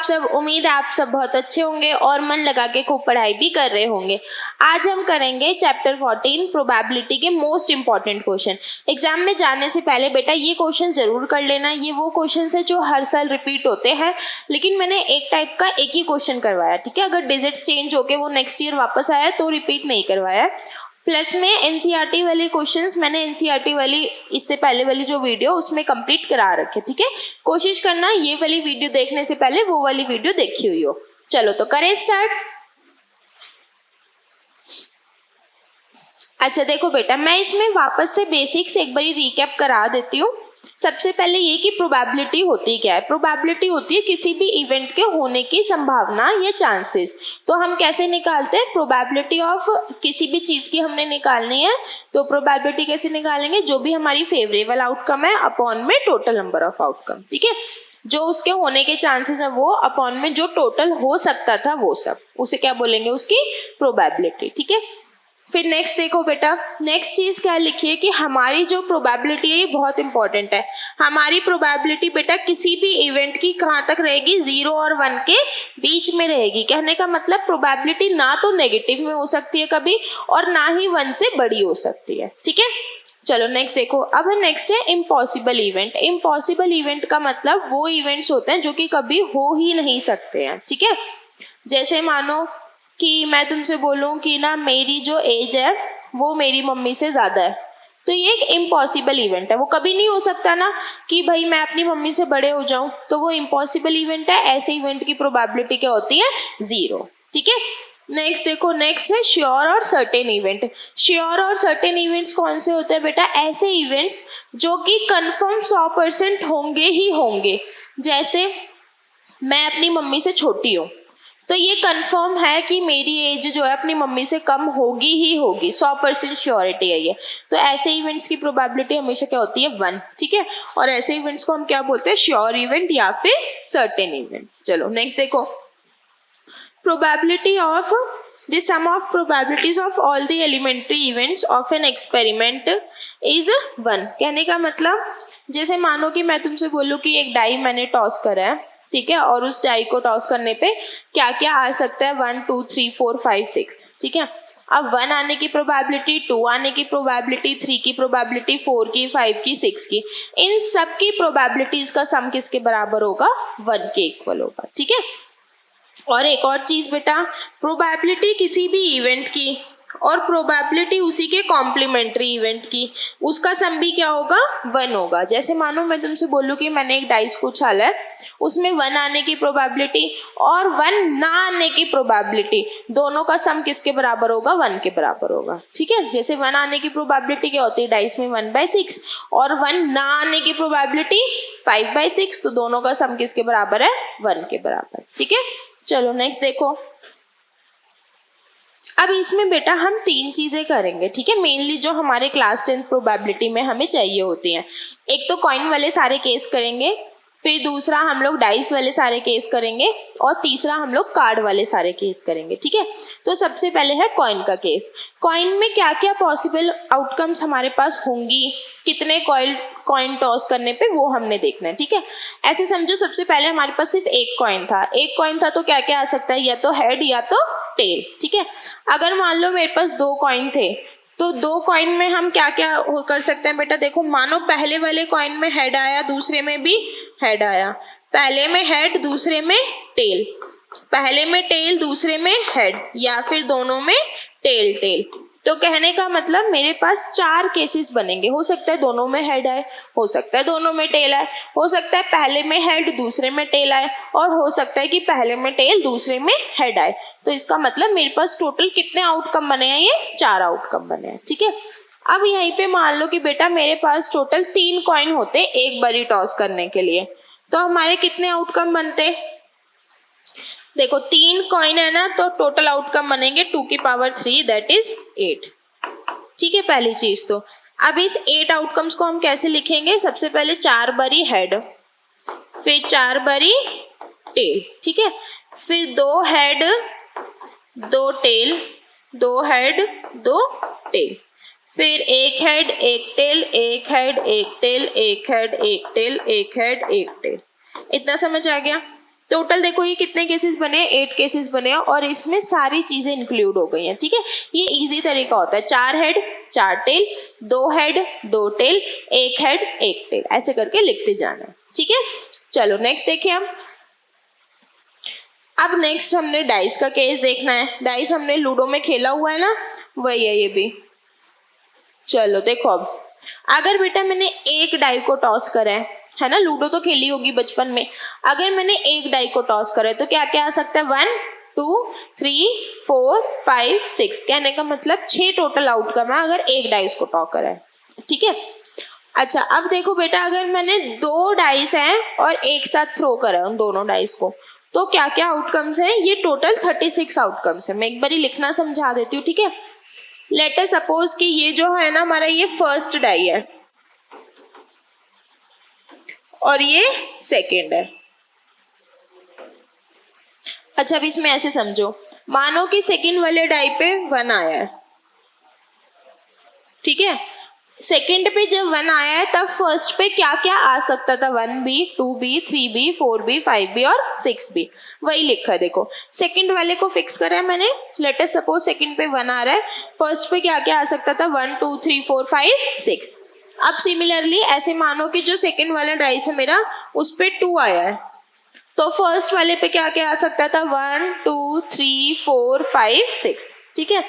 सब, उम्मीद है आप सब बहुत अच्छे होंगे और मन लगा के खूब पढ़ाई भी कर रहे होंगे। आज हम करेंगे चैप्टर 14 प्रोबेबिलिटी के मोस्ट इंपॉर्टेंट क्वेश्चन। एग्जाम में जाने से पहले बेटा ये क्वेश्चन जरूर कर लेना। ये वो क्वेश्चन है जो हर साल रिपीट होते हैं, लेकिन मैंने एक टाइप का एक ही क्वेश्चन करवाया, ठीक है। अगर डिजिट्स चेंज होके वो नेक्स्ट ईयर वापस आया तो रिपीट नहीं करवाया। प्लस में एनसीईआरटी वाले क्वेश्चंस मैंने एनसीईआरटी वाली इससे पहले वाली जो वीडियो उसमें कंप्लीट करा रखे, ठीक है। कोशिश करना ये वाली वीडियो देखने से पहले वो वाली वीडियो देखी हुई हो। चलो तो करें स्टार्ट। अच्छा देखो बेटा, मैं इसमें वापस से बेसिक्स एक बारी रिकैप करा देती हूँ। सबसे पहले ये कि प्रोबेबिलिटी होती क्या है। प्रोबेबिलिटी होती है किसी भी इवेंट के होने की संभावना या चांसेस। तो हम कैसे निकालते हैं प्रोबेबिलिटी ऑफ किसी भी चीज की हमने निकालनी है तो प्रोबेबिलिटी कैसे निकालेंगे, जो भी हमारी फेवरेबल आउटकम है अपॉन में टोटल नंबर ऑफ आउटकम, ठीक है। जो उसके होने के चांसेस है वो अपॉन में जो टोटल हो सकता था वो सब, उसे क्या बोलेंगे, उसकी प्रोबेबिलिटी, ठीक है। फिर नेक्स्ट देखो बेटा, नेक्स्ट चीज क्या लिखी है कि हमारी जो प्रोबेबिलिटी है ये बहुत इंपॉर्टेंट है। हमारी प्रोबेबिलिटी बेटा किसी भी इवेंट की कहाँ तक रहेगी, 0 और 1 के बीच में रहेगी। कहने का मतलब प्रोबेबिलिटी ना तो नेगेटिव में हो सकती है कभी और ना ही 1 से बड़ी हो सकती है, ठीक है। चलो नेक्स्ट देखो, अब नेक्स्ट है इम्पॉसिबल इवेंट। इम्पॉसिबल इवेंट का मतलब वो इवेंट्स होते हैं जो कि कभी हो ही नहीं सकते हैं, ठीक है। जैसे मानो कि मैं तुमसे बोलूं कि ना मेरी जो एज है वो मेरी मम्मी से ज्यादा है, तो ये एक इम्पॉसिबल इवेंट है। वो कभी नहीं हो सकता ना कि भाई मैं अपनी मम्मी से बड़े हो जाऊं, तो वो इम्पॉसिबल इवेंट है। ऐसे इवेंट की प्रोबेबिलिटी क्या होती है, 0, ठीक है। नेक्स्ट देखो, नेक्स्ट है श्योर और सर्टेन इवेंट। श्योर और सर्टेन इवेंट्स कौन से होते हैं बेटा, ऐसे इवेंट्स जो कि कंफर्म 100% होंगे ही होंगे। जैसे मैं अपनी मम्मी से छोटी हूँ तो ये कंफर्म है कि मेरी एज जो है अपनी मम्मी से कम होगी ही होगी, 100% श्योरिटी है ये। तो ऐसे इवेंट्स की प्रोबेबिलिटी हमेशा क्या होती है, 1, ठीक है। और ऐसे इवेंट्स को हम क्या बोलते हैं, श्योर इवेंट या फिर सर्टेन इवेंट्स। चलो नेक्स्ट देखो, probability of the sum of probabilities of all the elementary events of an experiment is 1। कहने का मतलब जैसे मानो कि मैं तुमसे बोलूं कि एक डाई मैंने टॉस करा है, ठीक है, और उस डाई को टॉस करने पे क्या क्या आ सकता है, 1 2 3 4 5 6, ठीक है। अब 1 आने की प्रोबेबिलिटी, 2 आने की प्रोबेबिलिटी, 3 की प्रोबेबिलिटी, 4 की, 5 की, 6 की, इन सब की प्रोबेबिलिटीज का सम किसके बराबर होगा, 1 के इक्वल होगा, ठीक है। और एक और चीज बेटा, प्रोबेबिलिटी किसी भी इवेंट की और प्रोबेबिलिटी उसी के कॉम्प्लीमेंट्री इवेंट की, उसका सम भी क्या होगा, 1 होगा। जैसे मानो मैं तुमसे बोलूं कि मैंने एक डाइस को उछाला है, उसमें 1 आने की प्रोबेबिलिटी और 1 ना आने की प्रोबेबिलिटी, दोनों का सम किसके बराबर होगा, 1 के बराबर होगा, ठीक है। जैसे 1 आने की प्रोबेबिलिटी क्या होती है डाइस में, 1/6, और 1 ना आने की प्रोबेबिलिटी 5/6, तो दोनों का सम किसके बराबर है, 1 के बराबर, ठीक है। चलो नेक्स्ट देखो, अब इसमें बेटा हम 3 चीजें करेंगे, ठीक है, मेनली जो हमारे क्लास 10 प्रोबेबिलिटी में हमें चाहिए होती हैं। एक तो कॉइन वाले सारे केस करेंगे, फिर दूसरा हम लोग डाइस वाले सारे केस करेंगे, और तीसरा हम लोग कार्ड वाले सारे केस करेंगे, ठीक है। तो सबसे पहले है कॉइन का केस। कॉइन में क्या क्या पॉसिबल आउटकम्स हमारे पास होंगी, कितने कॉइन टॉस करने पे, वो हमने देखना है, ठीक है। ऐसे समझो सबसे पहले हमारे पास सिर्फ एक कॉइन था तो क्या क्या आ सकता है, या तो हेड या तो टेल, ठीक है। अगर मान लो मेरे पास 2 कॉइन थे तो 2 कॉइन में हम क्या क्या कर सकते हैं बेटा, देखो मानो पहले वाले कॉइन में हेड आया, दूसरे में भी हेड आया, पहले में हेड दूसरे में टेल, पहले में टेल दूसरे में हेड, या फिर दोनों में टेल टेल। तो कहने का मतलब मेरे पास 4 केसेस बनेंगे। हो सकता है दोनों में हेड आए, हो सकता है दोनों में टेल आए, हो सकता है पहले में हेड दूसरे में टेल आए, और हो सकता है कि पहले में टेल दूसरे में हेड आए। तो इसका मतलब मेरे पास टोटल कितने आउटकम बने हैं, ये 4 आउटकम बने हैं, ठीक है। अब यहीं पे मान लो कि बेटा मेरे पास टोटल 3 कॉइन होते एक बारी टॉस करने के लिए, तो हमारे कितने आउटकम बनते, देखो 3 कॉइन है ना, तो टोटल आउटकम बनेंगे 2 की पावर 3 दैट इज 8, ठीक है, पहली चीज। तो अब इस 8 आउटकम्स को हम कैसे लिखेंगे, सबसे पहले 4 बारी हेड, फिर 4 बारी टेल, ठीक है, फिर 2 हेड 2 टेल, 2 हेड 2 टेल, फिर 1 head 1 tail, 1 head 1 tail, 1 head 1 tail, 1 head 1 tail. इतना समझ आ गया, टोटल देखो ये कितने केसेस बने, 8 केसेस बने और इसमें सारी चीजें इंक्लूड हो गई हैं, ठीक है। ये इजी तरीका होता है, 4 head 4 tail, 2 head 2 tail, 1 head 1 tail, ऐसे करके लिखते जाना है, ठीक है। चलो नेक्स्ट देखें हम। अब नेक्स्ट हमने डाइस का केस देखना है। डाइस हमने लूडो में खेला हुआ है ना, वही है ये भी। चलो देखो, अब अगर बेटा मैंने एक डाई को टॉस करा है ना, लूडो तो खेली होगी बचपन में, अगर मैंने एक डाई को टॉस करा है तो क्या क्या आ सकता है, 1 2 3 4 5 6, कहने का मतलब 6 टोटल आउटकम है अगर एक डाइस को टॉस करा है, ठीक है। अच्छा अब देखो बेटा, अगर मैंने 2 डाइस हैं और एक साथ थ्रो करा उन दोनों डाइस को, तो क्या क्या आउटकम्स है, ये टोटल 36 आउटकम्स है। मैं एक बार लिखना समझा देती हूँ, ठीक है। लेट अस सपोज कि ये जो है ना हमारा, ये फर्स्ट डाई है और ये सेकंड है। अच्छा अब इसमें ऐसे समझो, मानो कि सेकंड वाले डाई पे 1 आया है, ठीक है। सेकंड पे जब 1 आया है तब फर्स्ट पे क्या क्या आ सकता था, 1b 2b 3b 4b 5b और 6b, वही लिखा है देखो। सेकंड वाले को फिक्स करा है मैंने, लेट अस सपोज सेकंड पे 1 आ रहा है, फर्स्ट पे क्या क्या आ सकता था, 1 2 3 4 5 6। अब सिमिलरली ऐसे मानो कि जो सेकंड वाला डाइस है मेरा, उस पे 2 आया है, तो फर्स्ट वाले पे क्या क्या आ सकता था, 1 2 3 4 5 6, ठीक है।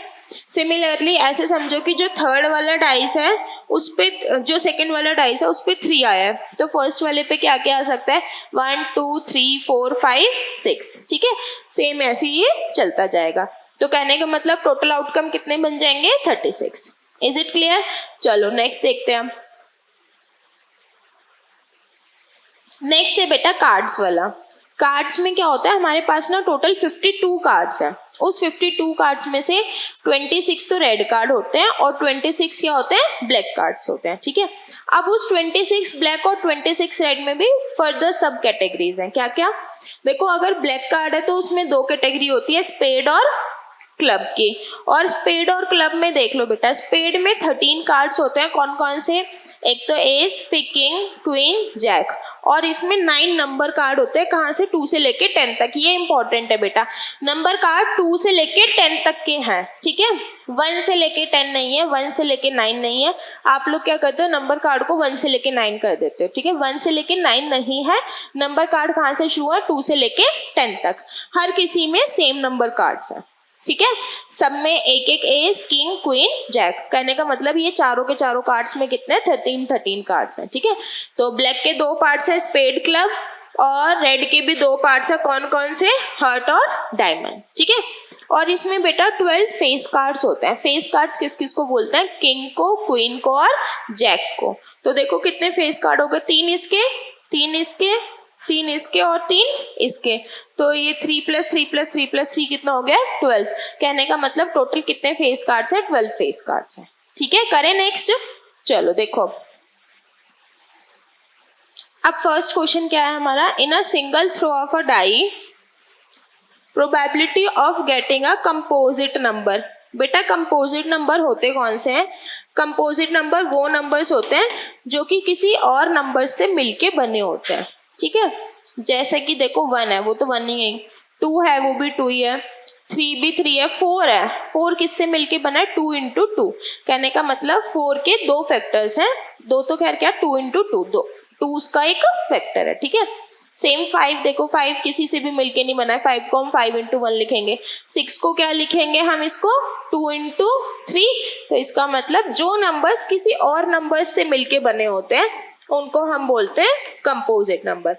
सिमिलरली ऐसे समझो कि जो थर्ड वाला डाइस है उस पे, जो सेकंड वाला डाइस है उस पे 3 आया है, तो फर्स्ट वाले पे क्या क्या आ सकता है, 1 2 3 4 5 6, ठीक है। सेम ऐसे ये चलता जाएगा, तो कहने का मतलब टोटल आउटकम कितने बन जाएंगे, 36। Is it clear? चलो नेक्स्ट देखते हैं हम। नेक्स्ट है बेटा कार्ड्स वाला। कार्ड्स में क्या होता है, हमारे पास ना टोटल 52 कार्ड्स हैं। उस 52 कार्ड्स में से 26 तो रेड कार्ड होते हैं और 26 क्या होते हैं, ब्लैक कार्ड्स होते हैं, ठीक है। अब उस 26 ब्लैक और 26 रेड में भी फर्दर सब कैटेगरीज हैं। क्या क्या देखो, अगर ब्लैक कार्ड है तो उसमें 2 कैटेगरी होती है, स्पेड और क्लब की। और स्पेड और क्लब में देख लो बेटा, स्पेड में 13 कार्ड्स होते हैं, कौन कौन से, एक तो एस फिर किंग क्वीन जैक, और इसमें 9 नंबर कार्ड होते हैं, कहाँ से, 2 से लेके 10 तक। ये इंपॉर्टेंट है बेटा, नंबर कार्ड 2 से लेके 10 तक के हैं, ठीक है। 1 से लेके 10 नहीं है, 1 से लेके 9 नहीं है। आप लोग क्या करते हो, नंबर कार्ड को 1 से लेके 9 कर देते हो, ठीक है। 1 से लेके 9 नहीं है, नंबर कार्ड कहाँ से शुरू है, 2 से लेके 10 तक। हर किसी में सेम नंबर कार्ड्स है, ठीक है। सब में एक एक एस किंग क्वीन जैक, कहने का मतलब ये चारों के चारों कार्ड्स में कितने 13 कार्ड्स हैं, ठीक है। तो ब्लैक के 2 पार्ट्स है, स्पेड क्लब, और रेड के भी 2 पार्ट्स है, कौन कौन से, हर्ट और डायमंड, ठीक है। और इसमें बेटा 12 फेस कार्ड्स होते हैं। फेस कार्ड्स किस किस को बोलते हैं, किंग को, क्वीन को और जैक को। तो देखो कितने फेस कार्ड हो गए, 3 इसके 3 इसके 3 इसके और 3 इसके, तो ये 3 + 3 + 3 + 3 कितना हो गया, 12। कहने का मतलब टोटल कितने फेस कार्ड्स हैं, 12 फेस कार्ड्स हैं, ठीक है। करें नेक्स्ट। चलो देखो, अब फर्स्ट क्वेश्चन क्या है हमारा, in a single throw of a die probability of getting a composite number. बेटा कंपोजिट नंबर होते कौन से हैं, कंपोजिट नंबर वो नंबर्स होते हैं जो कि किसी और नंबर से मिलके बने होते हैं, ठीक है। जैसे कि देखो 1 है, वो तो 1 ही है, 2 है, वो भी 2 ही है, 3 भी 3 है, 4 है, 4 किससे मिलके बना है, 2 × 2। कहने का मतलब 4 के 2 फैक्टर्स हैं, 2 तो खैर क्या, 2 × 2, 2 उसका एक फैक्टर है, ठीक है। सेम 5 देखो, 5 किसी से भी मिलके नहीं बना है, 5 को हम 5 × 1 लिखेंगे। 6 को क्या लिखेंगे हम, इसको 2 × 3। तो इसका मतलब जो नंबर्स किसी और नंबर से मिलके बने होते हैं उनको हम बोलते हैं कंपोजिट नंबर।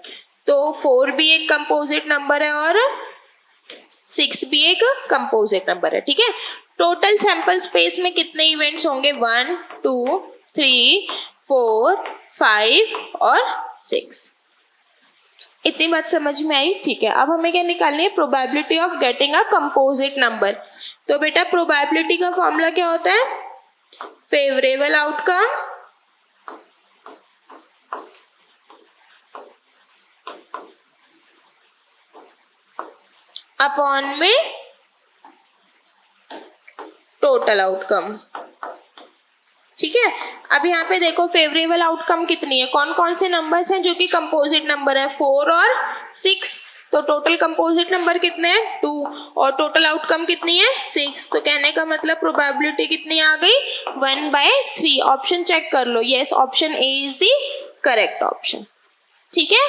तो 4 भी एक कंपोजिट नंबर है और 6 भी एक कंपोजिट नंबर है, ठीक है। टोटल सैंपल स्पेस में कितने इवेंट्स होंगे, 1 2 3 4 5 और 6। इतनी बात समझ में आई, ठीक है। अब हमें क्या निकालनी है, probability of getting a composite number. तो बेटा प्रोबेबिलिटी का फॉर्मूला क्या होता है, फेवरेबल आउटकम अपॉन में टोटल आउटकम, ठीक है। अब यहाँ पे देखो फेवरेबल आउटकम कितनी है, कौन कौन से नंबर्स हैं जो कि कंपोजिट नंबर है, 4 और 6। तो टोटल कंपोजिट नंबर कितने हैं 2 और टोटल आउटकम कितनी है 6। तो कहने का मतलब प्रोबेबिलिटी कितनी आ गई 1/3। ऑप्शन चेक कर लो, yes option A is the correct option. ठीक है,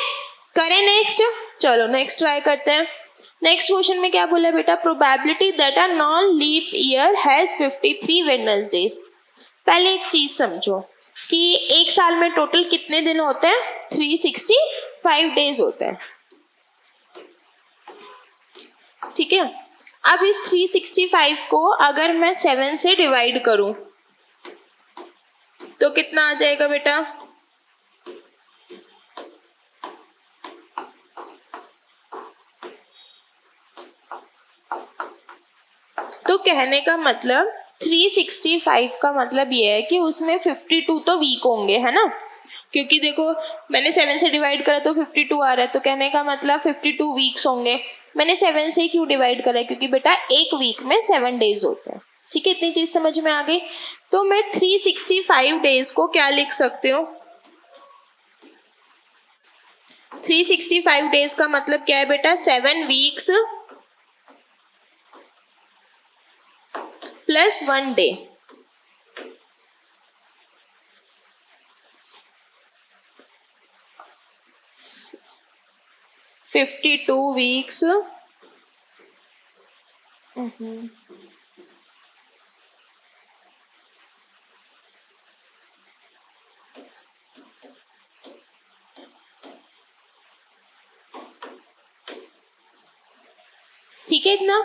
करें नेक्स्ट। चलो नेक्स्ट ट्राई करते हैं। नेक्स्ट क्वेश्चन में क्या बोला बेटा, probability that a non leap year has 53 Wednesdays. पहले एक चीज समझो कि एक साल में टोटल कितने दिन होते हैं 365 डेज होते हैं। ठीक है, अब इस 365 को अगर मैं 7 से डिवाइड करूं तो कितना आ जाएगा बेटा, तो कहने का मतलब 365 का मतलब ये है कि उसमें 52 तो वीक होंगे, है ना, क्योंकि देखो मैंने 7 से डिवाइड करा तो 52 आ रहा है, तो कहने का मतलब 52 वीक्स होंगे। मैंने 7 से क्यों डिवाइड करा है, क्योंकि बेटा एक वीक में 7 डेज होते हैं। ठीक है, इतनी चीज समझ में आ गई। तो मैं 365 डेज को क्या लिख सकती हूँ, 365 डेज का मतलब क्या है बेटा, 7 वीक्स प्लस 1 डे। स 52 वीक्स ठीक है इतना,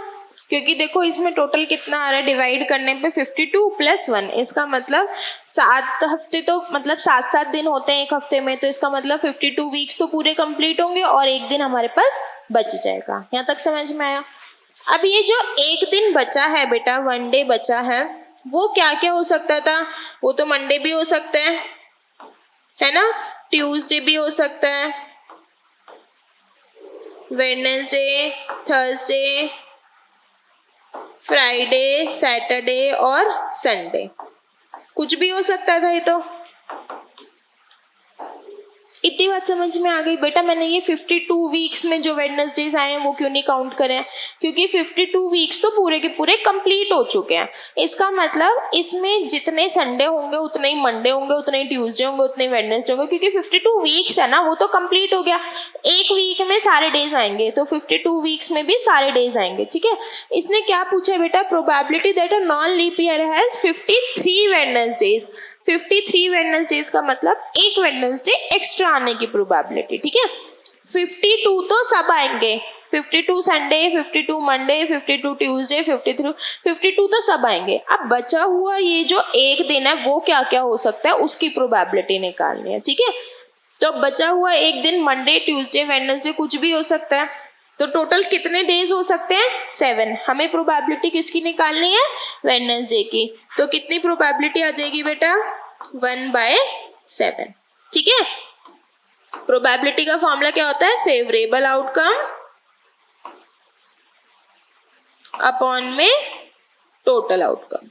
क्योंकि देखो इसमें टोटल कितना आ रहा है डिवाइड करने पे 52 प्लस 1, इसका मतलब 7 हफ्ते, तो मतलब 7 दिन होते हैं एक हफ्ते में, तो इसका मतलब 52 वीक्स तो पूरे कंप्लीट होंगे और एक दिन हमारे पास बच जाएगा। यहाँ तक समझ में आया। अब ये जो एक दिन बचा है बेटा, 1 डे बचा है, वो क्या क्या हो सकता था, वो तो मंडे भी हो सकता है ना, ट्यूसडे भी हो सकता है, वेडनेसडे, थर्सडे, फ्राइडे, सैटरडे और संडे, कुछ भी हो सकता था ये तो। इतनी बात समझ में आ गई बेटा। मैंने ये 52 वीक्स में जो वेडनेसडेज आए हैं वो क्यों नहीं काउंट करें, क्योंकि 52 वीक्स तो पूरे के पूरे कंप्लीट हो चुके हैं। इसका मतलब इसमें जितने संडे होंगे उतने ही मंडे होंगे, उतने ही ट्यूसडे होंगे, उतने ही वेडनेसडे होंगे, क्योंकि 52 वीक्स है ना, वो तो कंप्लीट हो गया। एक वीक में सारे डेज आएंगे तो 52 वीक्स में भी सारे डेज आएंगे। ठीक है, इसने क्या पूछा है बेटा, probability that a non leap year has 53 Wednesdays. 53 Wednesdays का मतलब एक वेडनेसडे एक्स्ट्रा आने की प्रोबेबिलिटी। ठीक है, 52 तो सब आएंगे, 52 संडे, 52 मंडे, 52 ट्यूसडे, 52 तो सब आएंगे। अब बचा हुआ ये जो एक दिन है वो क्या क्या हो सकता है उसकी प्रोबेबिलिटी निकालनी है। ठीक है, तो बचा हुआ एक दिन मंडे, ट्यूसडे, वेडनेसडे कुछ भी हो सकता है। तो टोटल कितने डेज हो सकते हैं 7। हमें प्रोबेबिलिटी किसकी निकालनी है, वेडनेसडे की। तो कितनी प्रोबेबिलिटी आ जाएगी बेटा, 1/7। ठीक है, प्रोबेबिलिटी का फॉर्मूला क्या होता है, फेवरेबल आउटकम अपॉन में टोटल आउटकम।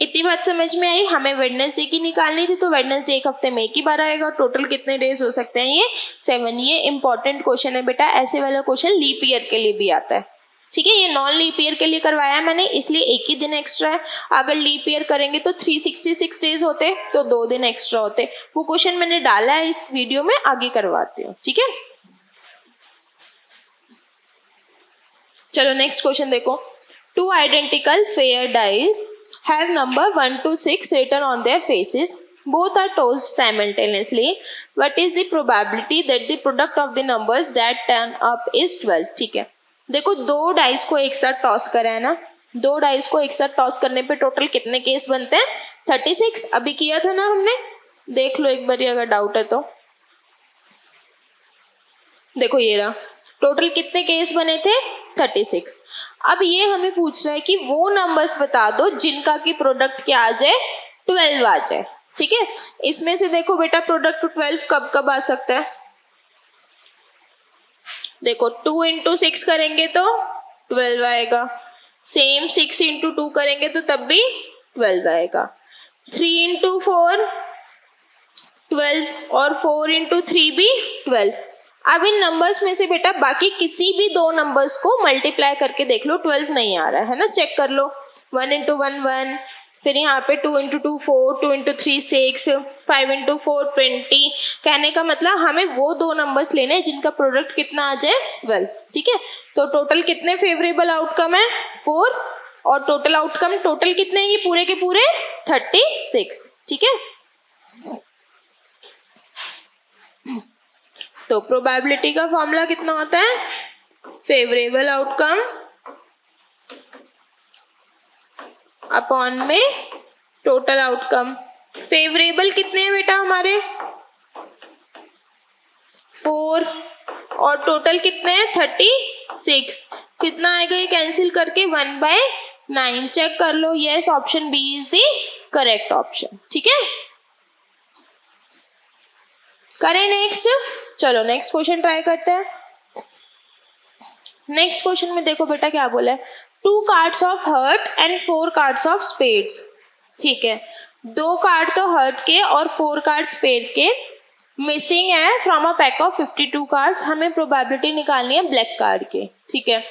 इतनी बात समझ में आई। हमें वेडनेसडे की निकालनी थी, तो वेडनेसडे एक हफ्ते में एक ही बार आएगा। टोटल कितने डेज हो सकते हैं, ये 7। ये इंपॉर्टेंट क्वेश्चन है बेटा, ऐसे वाला क्वेश्चन लीप ईयर के लिए भी आता है। ठीक है, ये नॉन लीप ईयर के लिए करवाया मैंने, इसलिए एक ही दिन एक्स्ट्रा है। अगर लीप ईयर करेंगे तो 366 डेज होते, तो 2 दिन एक्स्ट्रा होते। वो क्वेश्चन मैंने डाला है इस वीडियो में, आगे करवाती हूँ। ठीक है, चलो नेक्स्ट क्वेश्चन देखो। 2 identical fair dice have number 1 to 6 written on their faces. Both are tossed simultaneously. What is the probability that the product of the numbers that turn up is 12? ठीक है, देखो 2 डाइस को एक साथ toss करा है ना, 2 डाइस को एक साथ टॉस करने पे टोटल कितने केस बनते हैं, 36। अभी किया था ना हमने, देख लो एक बार अगर डाउट है तो। देखो ये रहा, टोटल कितने केस बने थे 36। अब ये हमें पूछ रहा है कि वो नंबर्स बता दो जिनका की प्रोडक्ट क्या आ जाए 12 आ जाए। ठीक है, इसमें से देखो बेटा प्रोडक्ट 12 कब कब आ सकता है, देखो 2 इंटू 6 करेंगे तो 12 आएगा, सेम 6 इंटू 2 करेंगे तो तब भी 12 आएगा, 3 इंटू 4 12 और 4 इंटू 3 भी 12। अब इन नंबर्स में से बेटा बाकी किसी भी दो नंबर्स को मल्टीप्लाई करके देख लो, 12 नहीं आ रहा है ना, चेक कर लो। 1 इंटू 1 1, फिर यहाँ पे 2 इंटू 2 4, 2 इंटू 3 6, 5 इंटू 4 20। कहने का मतलब हमें वो दो नंबर्स लेने हैं जिनका प्रोडक्ट कितना आ जाए 12। ठीक है, तो टोटल कितने फेवरेबल आउटकम है 4, और टोटल आउटकम टोटल कितने हैं ये पूरे के पूरे 36। ठीक है, तो प्रोबेबिलिटी का फॉर्मूला कितना होता है, फेवरेबल आउटकम अपॉन में टोटल आउटकम। फेवरेबल कितने हैं बेटा हमारे 4, और टोटल कितने हैं 36। कितना आएगा ये कैंसिल करके 1/9। चेक कर लो, yes option B is the correct option. ठीक है, करें नेक्स्ट। चलो नेक्स्ट क्वेश्चन ट्राई करते हैं। नेक्स्ट क्वेश्चन में देखो बेटा क्या बोला है, 2 cards of heart and 4 cards of spades. ठीक है, 2 कार्ड तो हर्ट के और 4 कार्ड स्पेड के मिसिंग है from a pack of 52 cards. हमें प्रोबेबिलिटी निकालनी है ब्लैक कार्ड के। ठीक है,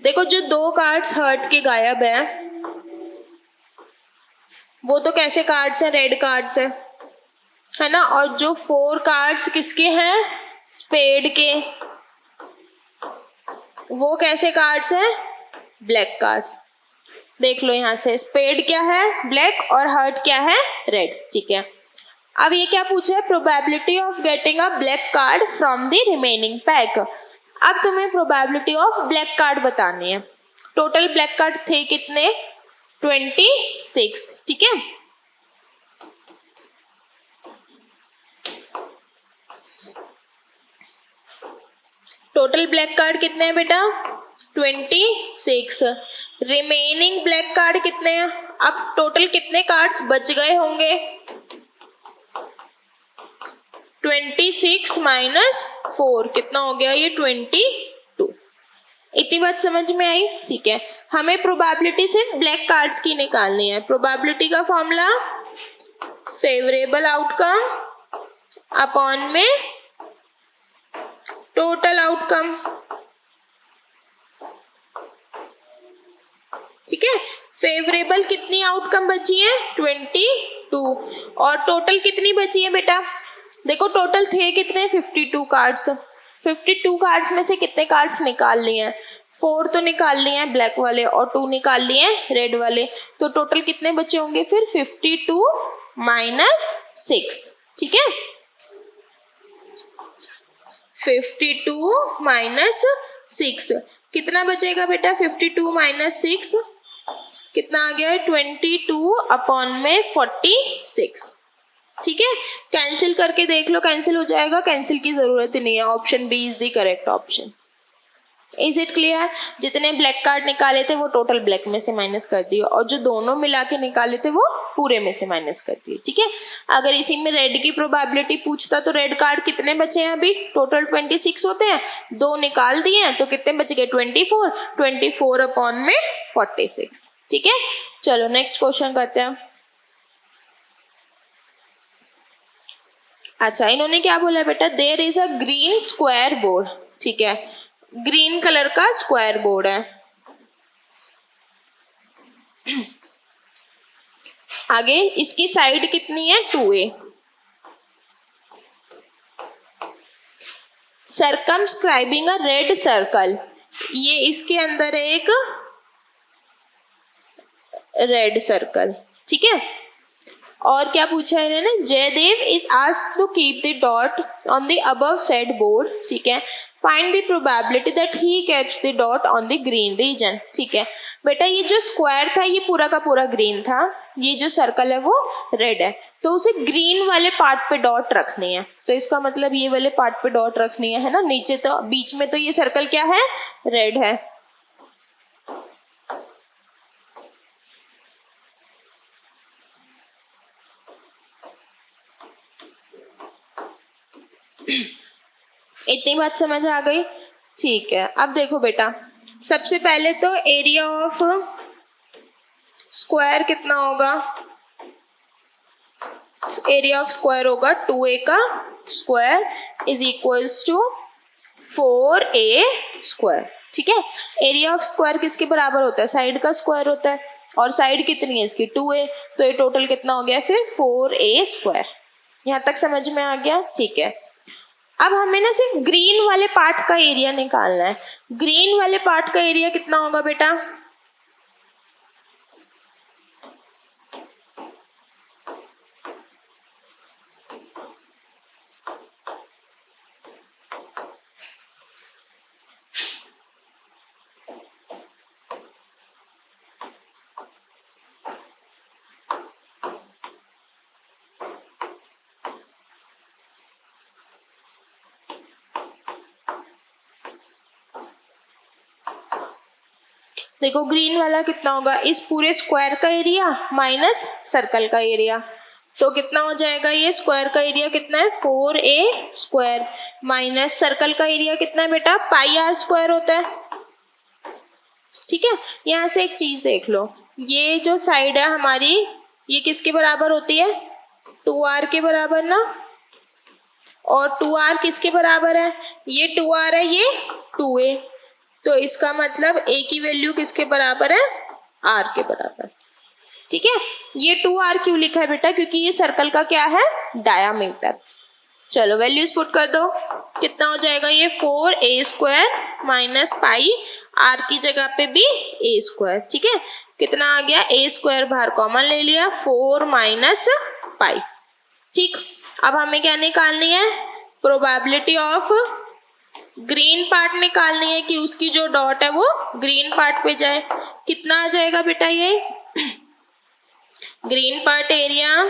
देखो जो 2 कार्ड्स हर्ट के गायब है वो तो कैसे कार्ड्स हैं, रेड कार्ड्स है ना, और जो 4 कार्ड्स किसके हैं स्पेड के, वो कैसे कार्ड्स हैं ब्लैक कार्ड्स। देख लो यहाँ से, स्पेड क्या है ब्लैक और हर्ट क्या है रेड। ठीक है, अब ये क्या पूछा है, probability of getting a black card from the remaining pack. अब तुम्हें प्रोबेबिलिटी ऑफ ब्लैक कार्ड बतानी है। टोटल ब्लैक कार्ड थे कितने 26। ठीक है, टोटल ब्लैक कार्ड कितने हैं बेटा 26। रिमेनिंग ब्लैक कार्ड कितने हैं, अब टोटल कितने कार्ड्स बच गए होंगे 26 माइनस 4, कितना हो गया ये 22। इतनी बात समझ में आई। ठीक है, हमें प्रोबेबिलिटी सिर्फ ब्लैक कार्ड्स की निकालनी है। प्रोबेबिलिटी का फॉर्मूला फेवरेबल आउटकम अपॉन में टोटल आउटकम। ठीक है, फेवरेबल कितनी आउटकम बची है 22, और टोटल कितनी बची है बेटा, देखो टोटल थे कितने 52 कार्ड्स। 52 कार्ड्स में से कितने कार्ड्स निकाल लिए हैं 4 तो निकाल लिए हैं ब्लैक वाले और 2 निकाल लिए हैं रेड वाले, तो टोटल कितने बचे होंगे फिर 52 माइनस 6। ठीक है, 52 माइनस 6 कितना बचेगा बेटा 52 माइनस 6 कितना आ गया 22 अपॉन में 46। ठीक है, कैंसिल करके देख लो, कैंसिल हो जाएगा, कैंसिल की जरूरत ही नहीं है, option B is the correct option. Is it clear, जितने ब्लैक कार्ड निकाले थे वो टोटल ब्लैक में से माइनस कर दिए, और जो दोनों मिला के निकाले थे वो पूरे में से माइनस कर दिए। ठीक है, अगर इसी में रेड की प्रोबेबिलिटी पूछता तो रेड कार्ड कितने बचे हैं अभी टोटल 26 होते हैं, 2 निकाल दिए हैं तो कितने बच गए 24 अपॉन में 46। ठीक है, चलो नेक्स्ट क्वेश्चन करते हैं। अच्छा, इन्होंने क्या बोला बेटा, there is a green square board. ठीक है, ग्रीन कलर का स्क्वायर बोर्ड है। आगे इसकी साइड कितनी है 2a। सर्कमस्क्राइबिंग अ रेड सर्कल, ये इसके अंदर है एक रेड सर्कल। ठीक है, और क्या पूछा है इन्होंने, Jaidev is asked to keep the dot on the above said board. ठीक है, find the probability that he keeps the dot on the green region. ठीक है बेटा, ये जो स्क्वायर था ये पूरा का पूरा ग्रीन था, ये जो सर्कल है वो रेड है, तो उसे ग्रीन वाले पार्ट पे डॉट रखनी है, तो इसका मतलब ये वाले पार्ट पे डॉट रखनी है ना, नीचे तो बीच में तो ये सर्कल क्या है रेड है। इतनी बात समझ आ गई। ठीक है, अब देखो बेटा, सबसे पहले तो एरिया ऑफ स्क्वायर कितना होगा एरिया ऑफ स्क्वायर होगा 2a का square is equals to 4a square. ठीक है, एरिया ऑफ स्क्वायर किसके बराबर होता है? साइड का स्क्वायर होता है, और साइड कितनी है इसकी? 2a, तो ये टोटल कितना हो गया फिर? 4a square. यहाँ तक समझ में आ गया? ठीक है, अब हमें ना सिर्फ ग्रीन वाले पार्ट का एरिया निकालना है। ग्रीन वाले पार्ट का एरिया कितना होगा बेटा? देखो ग्रीन वाला कितना होगा? इस पूरे स्क्वायर का एरिया माइनस सर्कल का एरिया, तो कितना हो जाएगा? ये स्क्वायर का एरिया कितना है? 4a स्क्वायर माइनस सर्कल का एरिया कितना है बेटा? पाई आर स्क्वायर होता है। ठीक है, यहाँ से एक चीज देख लो, ये जो साइड है हमारी ये किसके बराबर होती है? 2r के बराबर ना, और 2r किसके बराबर है? ये 2r है, ये 2a, तो इसका मतलब a की वैल्यू किसके बराबर है? r के बराबर। ठीक है, ये 2r क्यों लिखा है बेटा? क्योंकि ये सर्कल का क्या है? डायामीटर। चलो वैल्यूज पुट कर दो, कितना हो जाएगा ये? 4a square minus pi, r की जगह पे भी a स्क्वायर। ठीक है, कितना आ गया? a स्क्वायर बाहर कॉमन ले लिया, 4 माइनस पाई। ठीक, अब हमें क्या निकालनी है? प्रोबेबिलिटी ऑफ ग्रीन पार्ट निकालनी है कि उसकी जो डॉट है वो ग्रीन पार्ट पे जाए। कितना आ जाएगा बेटा ये? ग्रीन पार्ट एरिया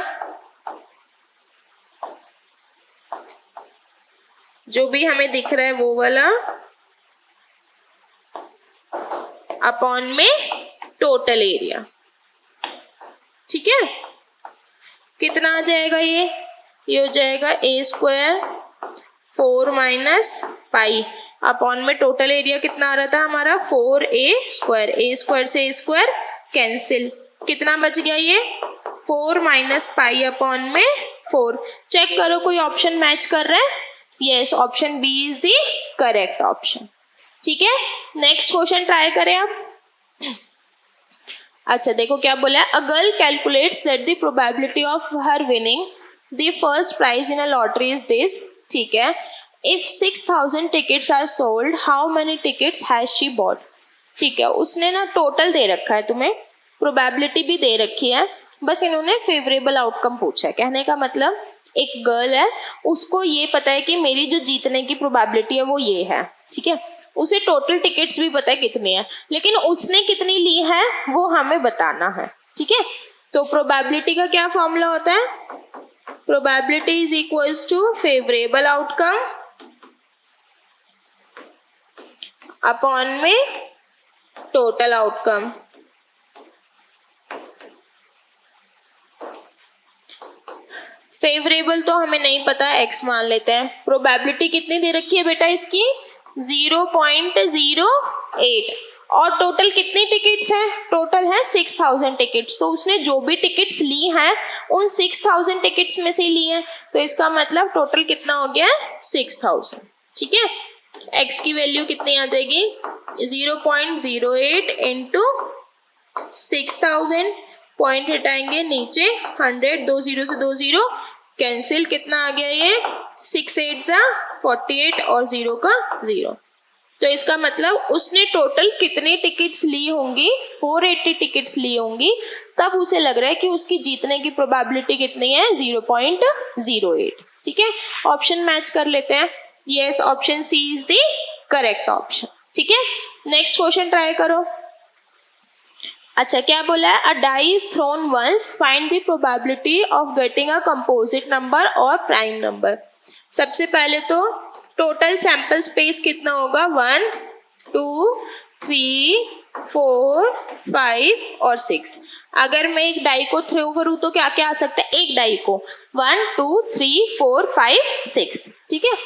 जो भी हमें दिख रहा है वो वाला अपॉन में टोटल एरिया। ठीक है, कितना आ जाएगा ये? हो जाएगा a square 4 minus pi upon में टोटल एरिया कितना आ रहा था हमारा? 4a square. a स्क्वायर से a स्क्वायर कैंसिल, कितना बच गया ये? 4 माइनस पाई अपॉन में 4। चेक करो कोई ऑप्शन मैच कर रहा है? Yes, option B is the correct option. ठीक है, नेक्स्ट क्वेश्चन ट्राई करें अब। अच्छा देखो क्या बोला है, a girl calculates that the probability of her winning the first prize in a lottery is this. ठीक है, if 6000 tickets are sold how many tickets has she bought. ठीक है, उसने ना टोटल दे रखा है, तुम्हें प्रोबेबिलिटी भी दे रखी है, बस इन्होंने फेवरेबल आउटकम पूछा है। कहने का मतलब एक गर्ल है, उसको ये पता है कि मेरी जो जीतने की प्रोबेबिलिटी है वो ये है। ठीक है, उसे टोटल टिकट्स भी पता है कितनी है, लेकिन उसने कितनी ली है वो हमें बताना है। ठीक है, तो प्रोबेबिलिटी का क्या फॉर्मूला होता है? Probability is equals to favourable outcome upon में टोटल आउटकम। फेवरेबल तो हमें नहीं पता, x मान लेते हैं। प्रोबेबिलिटी कितनी दे रखी है बेटा इसकी? 0.08, और टोटल कितनी टिकट्स हैं? टोटल है 6000 टिकट्स, तो उसने जो भी टिकट्स ली हैं उन 6000 टिकट्स में से ली हैं, तो इसका मतलब टोटल कितना हो गया? 6000। ठीक है, x की वैल्यू कितनी आ जाएगी? 0.08 इंटू 6000, पॉइंट हटाएंगे नीचे 100, 2 0 से 2 0 कैंसिल, कितना आ गया ये? 6 8 जा 48 और 0 का 0। तो इसका मतलब उसने टोटल कितनी टिकट्स ली होंगी? 480 टिकट्स ली होंगी, तब उसे लग रहा है कि उसकी जीतने की प्रोबेबिलिटी कितनी है? 0.08। ठीक है, ऑप्शन मैच कर लेते हैं। Yes, option C is the correct option. ठीक है, नेक्स्ट क्वेश्चन ट्राई करो। अच्छा क्या बोला है? A die is thrown once, find the probability of getting a composite number और प्राइम नंबर। सबसे पहले तो टोटल सैंपल स्पेस कितना होगा? 1 2 3 4 5 और 6। अगर मैं एक डाई को थ्रो करूं तो क्या क्या आ सकता है? एक डाई को 1 2 3 4 5 6। ठीक है,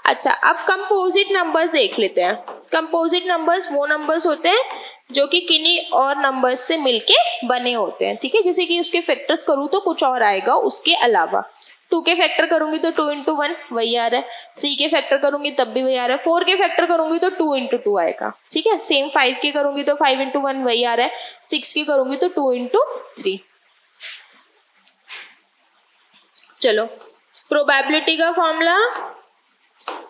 अच्छा अब कंपोजिट नंबर्स देख लेते हैं। कंपोजिट नंबर्स वो नंबर्स होते हैं जो कि किन्हीं और नंबर्स से मिलके बने होते हैं, ठीक है। जैसे कि उसके फैक्टर्स करूँ तो कुछ और आएगा उसके अलावा। 2 के फैक्टर करूंगी तो 2 into 1 वही आ रहा है, 3 के फैक्टर करूंगी तब भी वही आ रहा है, 4 के फैक्टर करूंगी तो 2 into 2 आएगा, ठीक है। सेम 5 के करूंगी तो 5 into 1 वही आ रहा है, 6 के करूंगी तो 2 into 3। चलो, प्रोबेबिलिटी का फॉर्मूला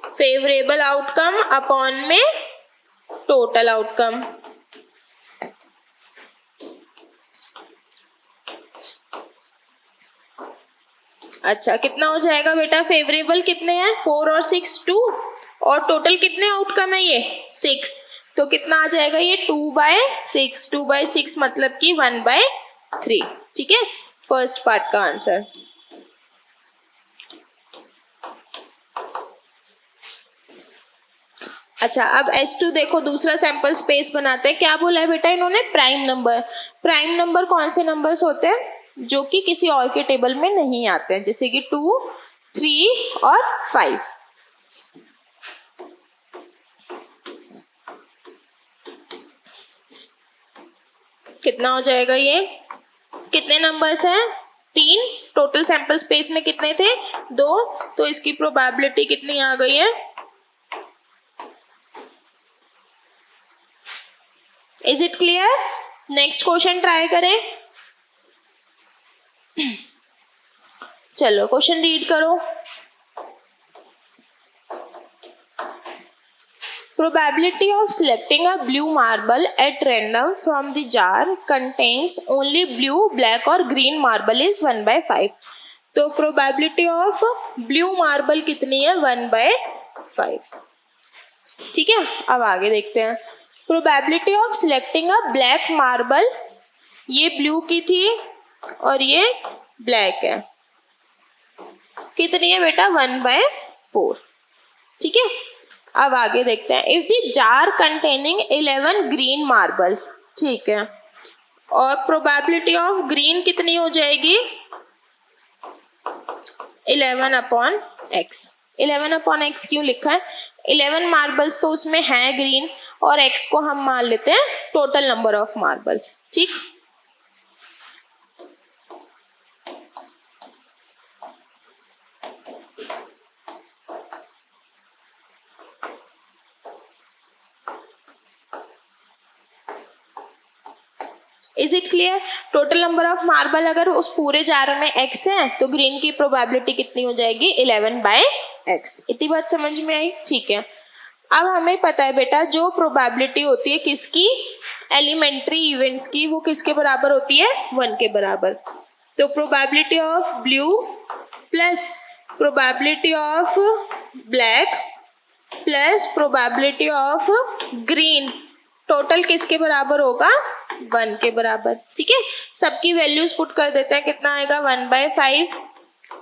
फेवरेबल आउटकम अपॉन में टोटल आउटकम। अच्छा, कितना हो जाएगा बेटा? फेवरेबल कितने हैं? 4 और 6 2, और टोटल कितने आउटकम है? ये 6। तो कितना आ जाएगा ये? 2/6। 2/6 मतलब कि 1/3, ठीक है। फर्स्ट पार्ट का आंसर। अच्छा, अब S2 देखो, दूसरा सैंपल स्पेस बनाते हैं। क्या बोला है बेटा इन्होंने? Prime number. प्राइम नंबर कौन से नंबर्स होते हैं? जो कि किसी और के टेबल में नहीं आते हैं, जैसे कि 2, 3 और 5। कितना हो जाएगा ये? कितने नंबर्स हैं? 3। टोटल सैंपल स्पेस में कितने थे? 2। तो इसकी प्रोबेबिलिटी कितनी आ गई है? Is it clear? Next question try करें। चलो, क्वेश्चन रीड करो। Probability of selecting a blue marble at random from the jar contains only blue, black और green marble is 1/5. तो probability of blue marble कितनी है? 1/5, ठीक है। अब आगे देखते हैं। Probability of selecting a black marble, ये blue की थी और ये black है, कितनी है बेटा? 1/4, ठीक है। अब आगे देखते हैं। If the jar containing 11 green marbles, ठीक है, और प्रोबेबिलिटी ऑफ ग्रीन कितनी हो जाएगी? 11/x। 11/x क्यों लिखा है? 11 मार्बल्स तो उसमें है ग्रीन, और x को हम मान लेते हैं टोटल नंबर ऑफ मार्बल्स, ठीक। Is it clear? Total number of marble अगर उस पूरे जार में x है तो ग्रीन की प्रोबेबिलिटी कितनी हो जाएगी? 11/x। इतनी बात समझ में आई? ठीक है। अब हमें पता है बेटा जो प्रोबेबिलिटी होती है किसकी? एलिमेंट्री इवेंट्स की, वो किसके बराबर होती है? 1 के बराबर। तो probability of blue plus probability of black plus probability of green, total किसके बराबर होगा? 1 के बराबर, ठीक है। सबकी वैल्यूज पुट कर देते हैं। कितना आएगा? 1/5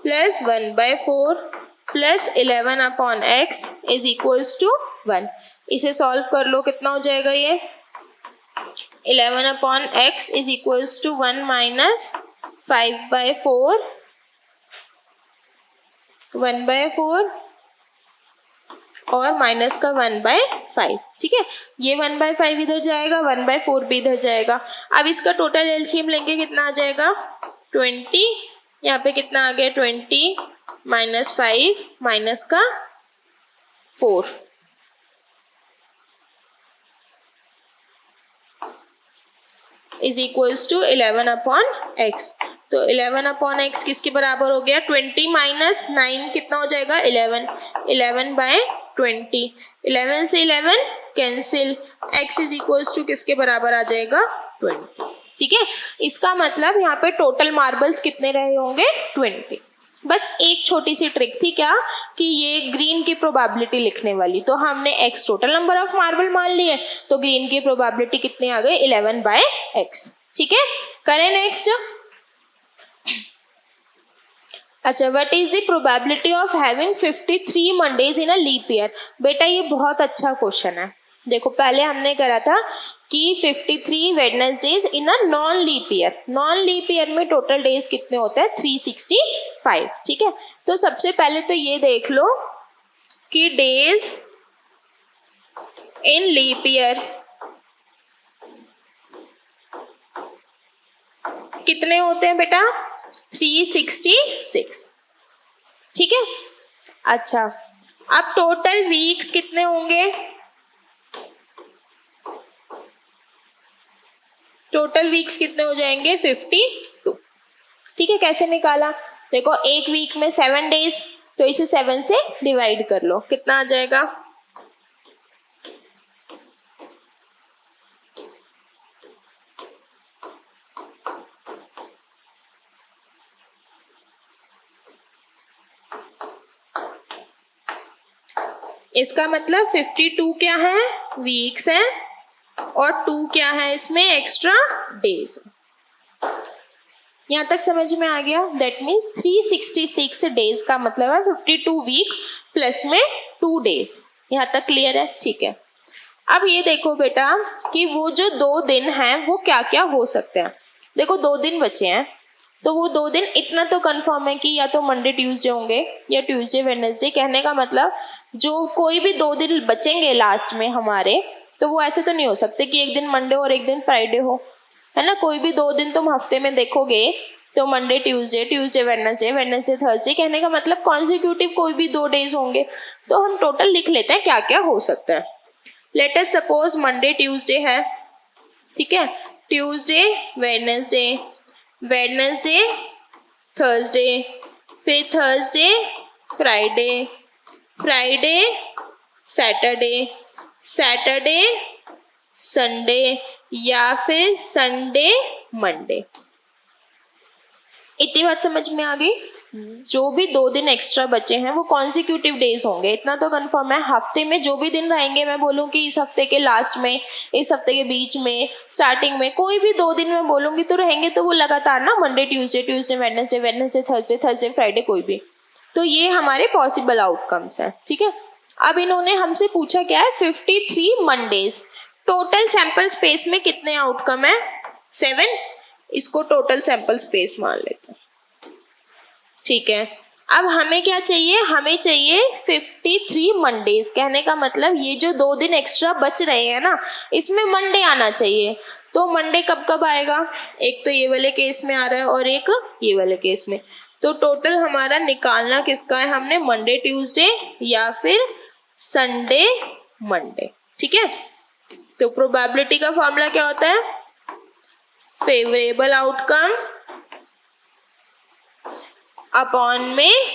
plus 1/4 plus 11/x is equals to 1। इसे सॉल्व कर लो, कितना हो जाएगा ये? 11/x is equals to 1 minus 5/4, 1/4 और माइनस का 1/5, ठीक है। ये 1/5 इधर जाएगा, 1/4 भी इधर जाएगा। अब इसका टोटल एलसीएम लेंगे, कितना आ जाएगा? 20। यहाँ पे कितना आ गया? 20 माइनस 5 माइनस का 4, इज इक्वल्स टू 11/x। तो 11/x किसके बराबर हो गया? 20 माइनस 9 कितना हो जाएगा? 11। 11/20। 11 से 11 cancel, x is equals to किसके बराबर आ जाएगा? 20, ठीक है। इसका मतलब यहाँ पे टोटल मार्बल्स कितने रहे होंगे? 20। बस एक छोटी सी ट्रिक थी, क्या कि ये ग्रीन की प्रोबेबिलिटी लिखने वाली, तो हमने x total number of marble मान लिए, तो ग्रीन की प्रोबेबिलिटी कितनी आ गई? 11/x, ठीक है। करें नेक्स्ट। अच्छा, what is the probability of having 53 Mondays in a leap year? बेटा ये बहुत अच्छा क्वेश्चन है। देखो, पहले हमने करा था कि 53 Wednesdays in a non leap year. Non leap year में टोटल डेज कितने होते हैं? 365, ठीक है। तो सबसे पहले तो ये देख लो कि डेज इन लीप ईयर कितने होते हैं बेटा? 366। ठीक है। अच्छा, अब टोटल वीक्स कितने होंगे? टोटल वीक्स कितने हो जाएंगे? 52। ठीक है, कैसे निकाला? देखो, एक वीक में 7 डेज, तो इसे 7 से डिवाइड कर लो, कितना आ जाएगा? इसका मतलब 52 क्या है? वीक्स है, और 2 क्या है इसमें? Extra days. यहाँ तक समझ में आ गया? दैट मीन्स 366 डेज का मतलब है 52 वीक प्लस में 2 डेज। यहाँ तक क्लियर है? ठीक है। अब ये देखो बेटा कि वो जो 2 दिन हैं वो क्या क्या हो सकते हैं। देखो, 2 दिन बचे हैं, तो वो 2 दिन इतना तो कंफर्म है कि या तो मंडे ट्यूसडे होंगे या ट्यूसडे वेडनेसडे। कहने का मतलब जो कोई भी 2 दिन बचेंगे लास्ट में हमारे, तो वो ऐसे तो नहीं हो सकते कि एक दिन मंडे और एक दिन फ्राइडे हो, है ना। कोई भी 2 दिन तुम हफ्ते में देखोगे तो Monday Tuesday, Tuesday Wednesday, Wednesday Thursday. कहने का मतलब कॉन्जिक्यूटिव कोई भी 2 डेज होंगे। तो हम टोटल लिख लेते हैं क्या क्या हो सकता है। Let us suppose Monday Tuesday है, ठीक है, ट्यूसडे वेडनेसडे, वेडनेसडे थर्सडे, फिर Thursday Friday, Friday Saturday, Saturday Sunday, या फिर संडे मंडे। इतनी बात समझ में आ गई? जो भी 2 दिन एक्स्ट्रा बचे हैं वो कॉन्जिक्यूटिव डेज होंगे, इतना तो कंफर्म है। हफ्ते में जो भी दिन रहेंगे, मैं बोलूँ कि इस हफ्ते के लास्ट में, इस हफ्ते के बीच में, स्टार्टिंग में, कोई भी 2 दिन मैं बोलूंगी तो रहेंगे, तो वो लगातार ना, Monday Tuesday, Tuesday Wednesday, Wednesday Thursday, Thursday Friday, कोई भी। तो ये हमारे पॉसिबल आउटकम्स हैं। ठीक है। अब इन्होंने हमसे पूछा क्या है? 53 मंडेज। टोटल सैंपल स्पेस में कितने आउटकम है? 7। इसको टोटल सैंपल स्पेस मान लेते हैं। ठीक है। अब हमें क्या चाहिए? हमें चाहिए 53 मंडेज। कहने का मतलब ये जो 2 दिन एक्स्ट्रा बच रहे हैं ना, इसमें मंडे आना चाहिए। तो मंडे कब कब आएगा? एक तो ये वाले केस में आ रहा है और एक ये वाले केस में। तो टोटल हमारा निकालना किसका है? हमने मंडे ट्यूसडे या फिर संडे मंडे। ठीक है। तो प्रोबेबिलिटी का फॉर्मूला क्या होता है? फेवरेबल आउटकम अपॉन में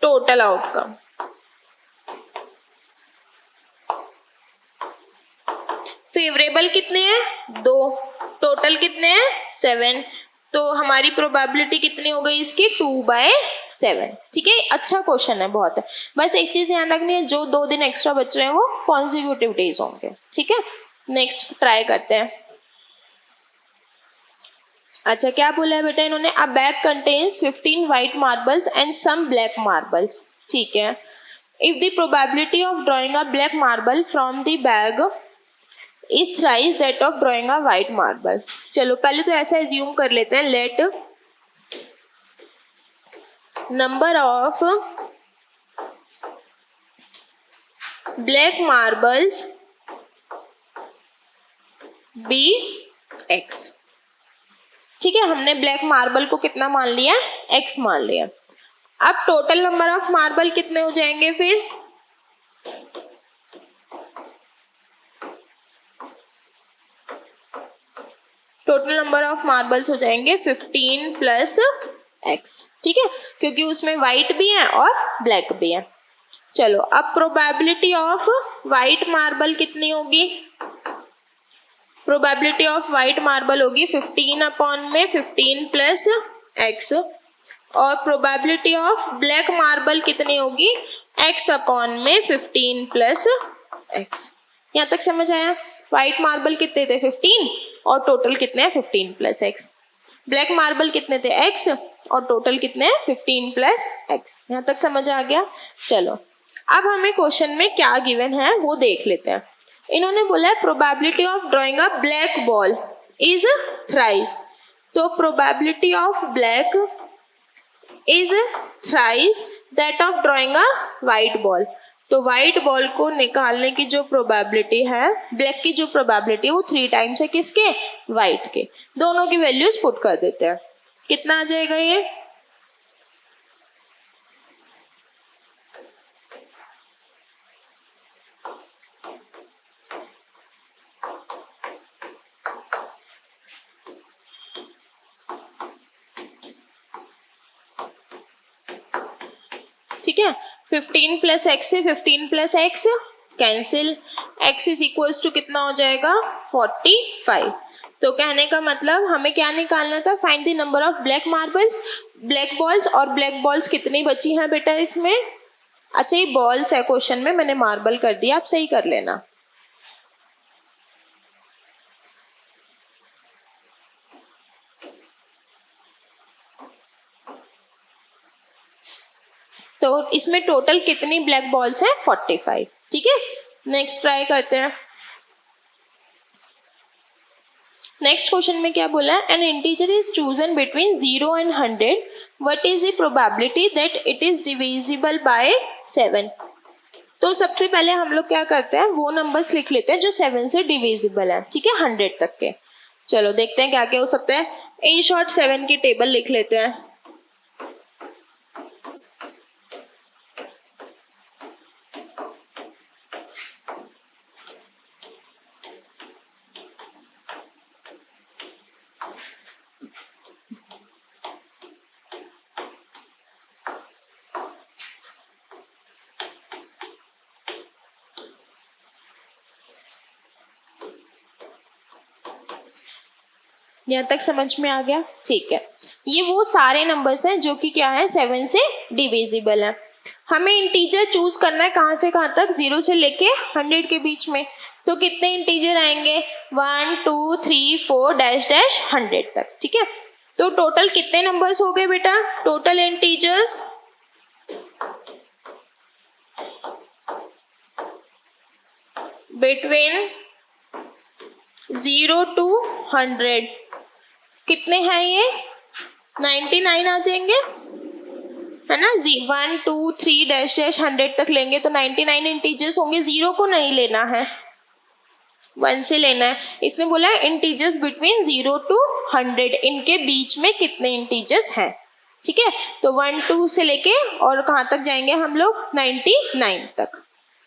टोटल आउटकम। फेवरेबल कितने हैं? 2। टोटल कितने हैं? 7। तो हमारी प्रोबेबिलिटी कितनी हो गई इसकी? 2/7। ठीक है। अच्छा क्वेश्चन है, बहुत है। बस एक चीज ध्यान रखनी है, जो 2 दिन एक्स्ट्रा बच रहे हैं वो कॉन्जिक्यूटिव डेज होंगे। ठीक है। नेक्स्ट ट्राई करते हैं। अच्छा, क्या बोला है बेटा इन्होंने? A bag contains 15 white marbles and some black marbles. ठीक है। If the probability of drawing a black marble from the bag is thrice that of drawing a white marble. चलो पहले तो ऐसा एज्यूम कर लेते हैं, let number of black marbles be X. ठीक है, हमने ब्लैक मार्बल को कितना मान लिया? x मान लिया। अब टोटल नंबर ऑफ मार्बल कितने हो जाएंगे फिर? टोटल नंबर ऑफ मार्बल्स हो जाएंगे 15 प्लस x। ठीक है, क्योंकि उसमें व्हाइट भी है और ब्लैक भी है। चलो, अब प्रोबेबिलिटी ऑफ व्हाइट मार्बल कितनी होगी? प्रोबेबिलिटी ऑफ व्हाइट मार्बल होगी 15 अपॉन में 15 प्लस x, और प्रोबेबिलिटी ऑफ ब्लैक मार्बल कितनी होगी? x अपॉन में 15 प्लस x। यहाँ तक समझ आया? व्हाइट मार्बल कितने थे? 15, और टोटल कितने हैं? 15 प्लस x। ब्लैक मार्बल कितने थे? x, और टोटल कितने हैं? 15 प्लस x। यहाँ तक समझ आ गया? चलो, अब हमें क्वेश्चन में क्या गिवन है वो देख लेते हैं। इन्होंने बोला है probability of drawing a black ball is thrice. तो probability of black is thrice that of drawing a white ball. तो व्हाइट बॉल को निकालने की जो प्रोबेबिलिटी है, ब्लैक की जो प्रोबेबिलिटी है वो 3 टाइम्स है किसके, व्हाइट के। दोनों की वैल्यूज पुट कर देते हैं, कितना आ जाएगा ये, ठीक है। 15 प्लस एक्स से 15 plus X cancel, x is equals to कितना हो जाएगा 45। तो कहने का मतलब हमें क्या निकालना था, find the number of black marbles, black balls, और ब्लैक बॉल्स कितनी बची हैं बेटा इसमें, अच्छा ये बॉल्स है क्वेश्चन में, मैंने मार्बल कर दिया, आप सही कर लेना। तो इसमें टोटल कितनी ब्लैक बॉल्स हैं 45, ठीक है। नेक्स्ट ट्राई करते हैं। नेक्स्ट क्वेश्चन में क्या बोला है, N integer is chosen between 0 and 100, what is the probability that it is divisible by 7। तो सबसे पहले हम लोग क्या करते हैं, वो नंबर्स लिख लेते हैं जो 7 से डिविजिबल है, ठीक है, 100 तक के। चलो देखते हैं क्या क्या हो सकता है। इन शॉर्ट 7 की टेबल लिख लेते हैं। यहाँ तक समझ में आ गया, ठीक है। ये वो सारे नंबर्स हैं जो कि क्या है 7 से डिविजिबल है। हमें इंटीजर चूज करना है कहाँ से कहाँ तक, 0 से लेके 100 के बीच में। तो कितने इंटीजर आएंगे, 1 2 3 4 डैश डैश 100 तक, ठीक है। तो टोटल कितने नंबर्स हो गए बेटा, टोटल इंटीजर्स बिटवीन 0 to 100 कितने हैं ये, 99 आ जाएंगे, है ना। 1 2 3 डैश डैश 100 तक लेंगे तो 99 इंटीजर्स होंगे। 0 को नहीं लेना है, 1 से लेना है। इसने बोला है इंटीजर्स बिटवीन 0 to 100, इनके बीच में कितने इंटीजर्स हैं, ठीक है। तो 1 2 से लेके और कहाँ तक जाएंगे हम लोग, 99 तक।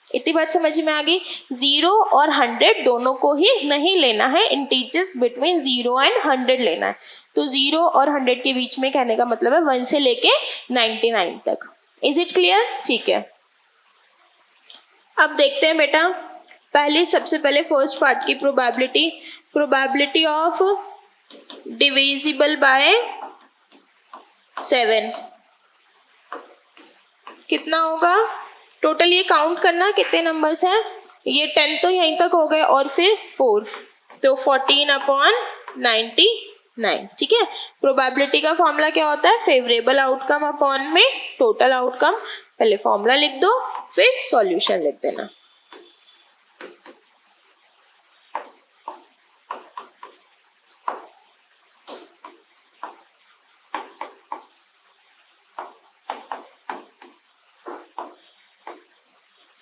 इतनी बात समझ में आ गई। 0 और 100 दोनों को ही नहीं लेना है, इंटीजर्स बिटवीन 0 एंड 100 लेना है। तो 0 और 100 के बीच में कहने का मतलब है 1 से लेके 99 तक। इज इट क्लियर, ठीक है। अब देखते हैं बेटा, पहले सबसे पहले फर्स्ट पार्ट की probability, probability of divisible by 7 कितना होगा, टोटल ये काउंट करना कितने नंबर्स हैं, ये 10 तो यहीं तक हो गए और फिर 4, तो 14/99, ठीक है। प्रोबेबिलिटी का फॉर्मूला क्या होता है, फेवरेबल आउटकम अपॉन में टोटल आउटकम। पहले फॉर्मूला लिख दो फिर सॉल्यूशन लिख देना।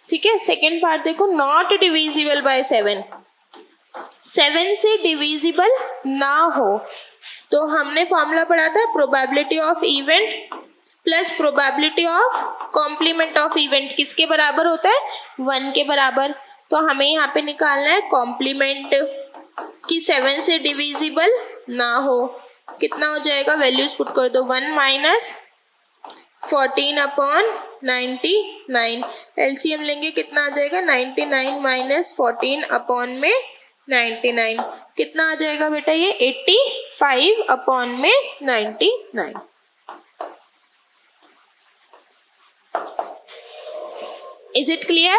ठीक है, सेकेंड पार्ट देखो, नॉट डिविजिबल बाय 7, 7 से डिविजिबल ना हो तो हमने फॉर्मूला पढ़ा था, probability of event plus probability of complement of event किसके बराबर होता है, 1 के बराबर। तो हमें यहाँ पे निकालना है कॉम्प्लीमेंट कि 7 से डिविजिबल ना हो, कितना हो जाएगा, वैल्यूज पुट कर दो, 1 माइनस 14/99, एलसीएम लेंगे कितना आ जाएगा, 99 माइनस 14 अपॉन में 99 कितना आ जाएगा बेटा, ये 85/99। Is it clear.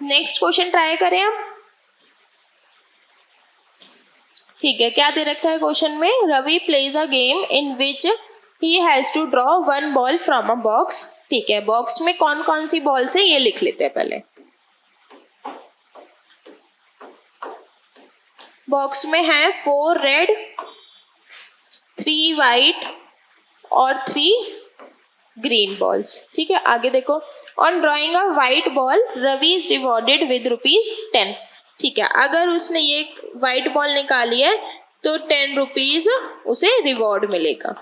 Next question try करें हम, ठीक है। क्या दे रखा है क्वेश्चन में, Ravi plays a game in which he has to draw 1 ball from a box, ठीक है। बॉक्स में कौन कौन सी बॉल्स है ये लिख लेते हैं पहले। बॉक्स में है 4 रेड 3 वाइट और 3 ग्रीन बॉल्स। ठीक है, आगे देखो, on drawing a white ball Ravi is rewarded with ₹10। ठीक है, अगर उसने ये व्हाइट बॉल निकाली है तो ₹10 उसे रिवॉर्ड मिलेगा।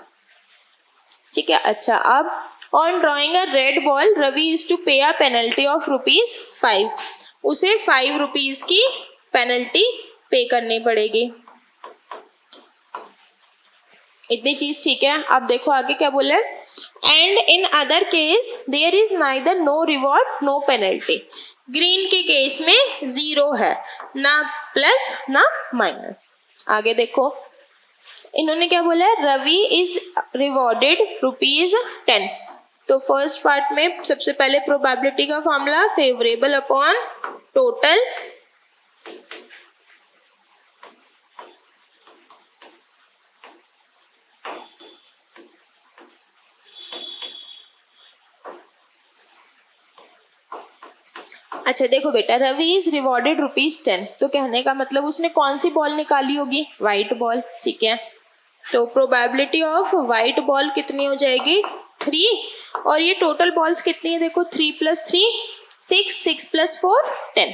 ठीक है, अच्छा, अब on drawing a red ball Ravi is to pay a penalty of ₹5। उसे ₹5 की पेनल्टी पे करनी पड़ेगी। इतनी चीज ठीक है। अब देखो आगे क्या बोले, and in other case there is neither no reward no penalty. Green के केस में 0 है, ना प्लस ना माइनस। आगे देखो, इन्होंने क्या बोला है, रवि इज रिवॉर्डेड ₹10। तो फर्स्ट पार्ट में सबसे पहले प्रोबेबिलिटी का फॉर्मूला फेवरेबल अपॉन टोटल अच्छा देखो बेटा, रवि इज रिवॉर्डेड ₹10, तो कहने का मतलब उसने कौन सी बॉल निकाली होगी, व्हाइट बॉल। ठीक है, तो प्रोबेबिलिटी ऑफ व्हाइट बॉल कितनी हो जाएगी, 3, और ये टोटल बॉल्स कितनी है देखो, 3 + 3 6, 6 + 4 10,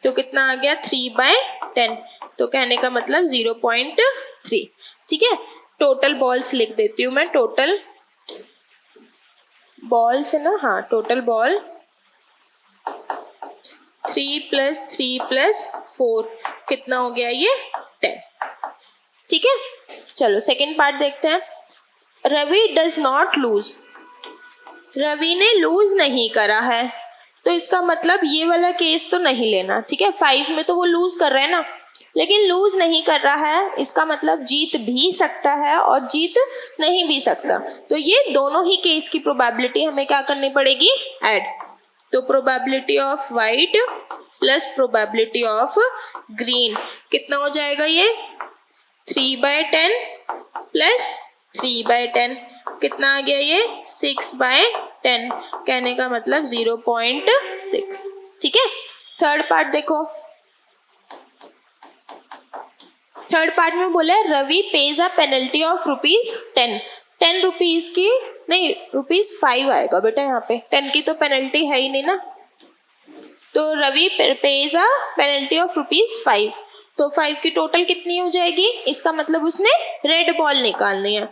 तो कितना आ गया 3/10, तो कहने का मतलब 0.3। ठीक है, टोटल बॉल्स लिख देती हूँ मैं, टोटल बॉल्स है ना, हाँ टोटल बॉल 3 + 3 + 4 कितना हो गया ये 10। ठीक है, चलो सेकंड पार्ट देखते हैं। Ravi does not lose, Ravi ने लूज नहीं करा है, तो इसका मतलब ये वाला केस तो नहीं लेना। ठीक है, 5 में तो वो लूज कर रहे हैं ना, लेकिन लूज नहीं कर रहा है, इसका मतलब जीत भी सकता है और जीत नहीं भी सकता। तो ये दोनों ही केस की प्रोबेबिलिटी हमें क्या करनी पड़ेगी, ऐड। तो probability of white plus probability of green कितना हो जाएगा, ये 3/10 प्लस 3/10 कितना आ गया, ये 6/10, कहने का मतलब 0.6। ठीक है, थर्ड पार्ट देखो, थर्ड पार्ट में बोला है Ravi pays a penalty of ₹10 की नहीं, ₹5 आएगा बेटा, यहाँ पे 10 की तो पेनल्टी है ही नहीं ना, तो Ravi pays a penalty of ₹5, तो 5 की टोटल कितनी हो जाएगी, इसका मतलब उसने रेड बॉल निकालनी है,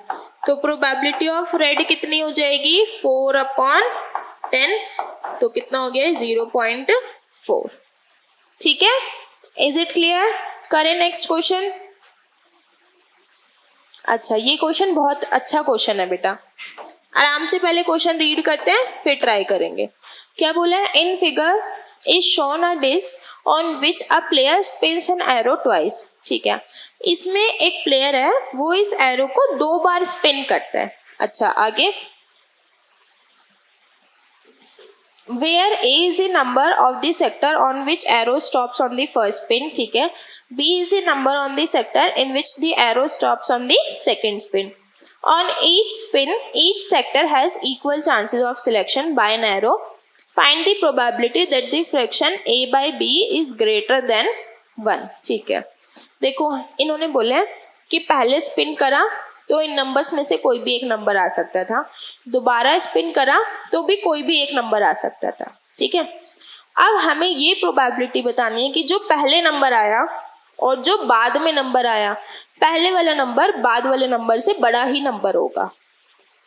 तो प्रोबेबिलिटी ऑफ रेड कितनी हो जाएगी 4/10, तो कितना हो गया 0.4। ठीक है, इज इट क्लियर, करें नेक्स्ट क्वेश्चन। अच्छा, ये क्वेश्चन बहुत अच्छा क्वेश्चन है बेटा, आराम से पहले क्वेश्चन रीड करते हैं फिर ट्राई करेंगे। क्या बोला है, in figure is shown a disc on which a player spins an arrow twice. ठीक है, इसमें एक प्लेयर है, वो इस एरो को 2 बार स्पिन करता है। अच्छा, आगे, where A is the number of the sector on which arrow stops on the first spin, ठीक है, B is the number on the sector in which the arrow stops on the second spin. On each spin, each sector has equal chances of selection by an arrow. Find the probability that the fraction A by B is greater than 1. ठीक है, देखो इन्होंने बोला कि पहले spin करा तो इन numbers में से कोई भी एक नंबर आ सकता था, दोबारा स्पिन करा तो भी कोई भी एक नंबर आ सकता था। ठीक है, अब हमें ये प्रोबेबिलिटी बतानी है कि जो पहले नंबर आया और जो बाद में नंबर आया, पहले वाला नंबर बाद वाले नंबर से बड़ा ही नंबर होगा।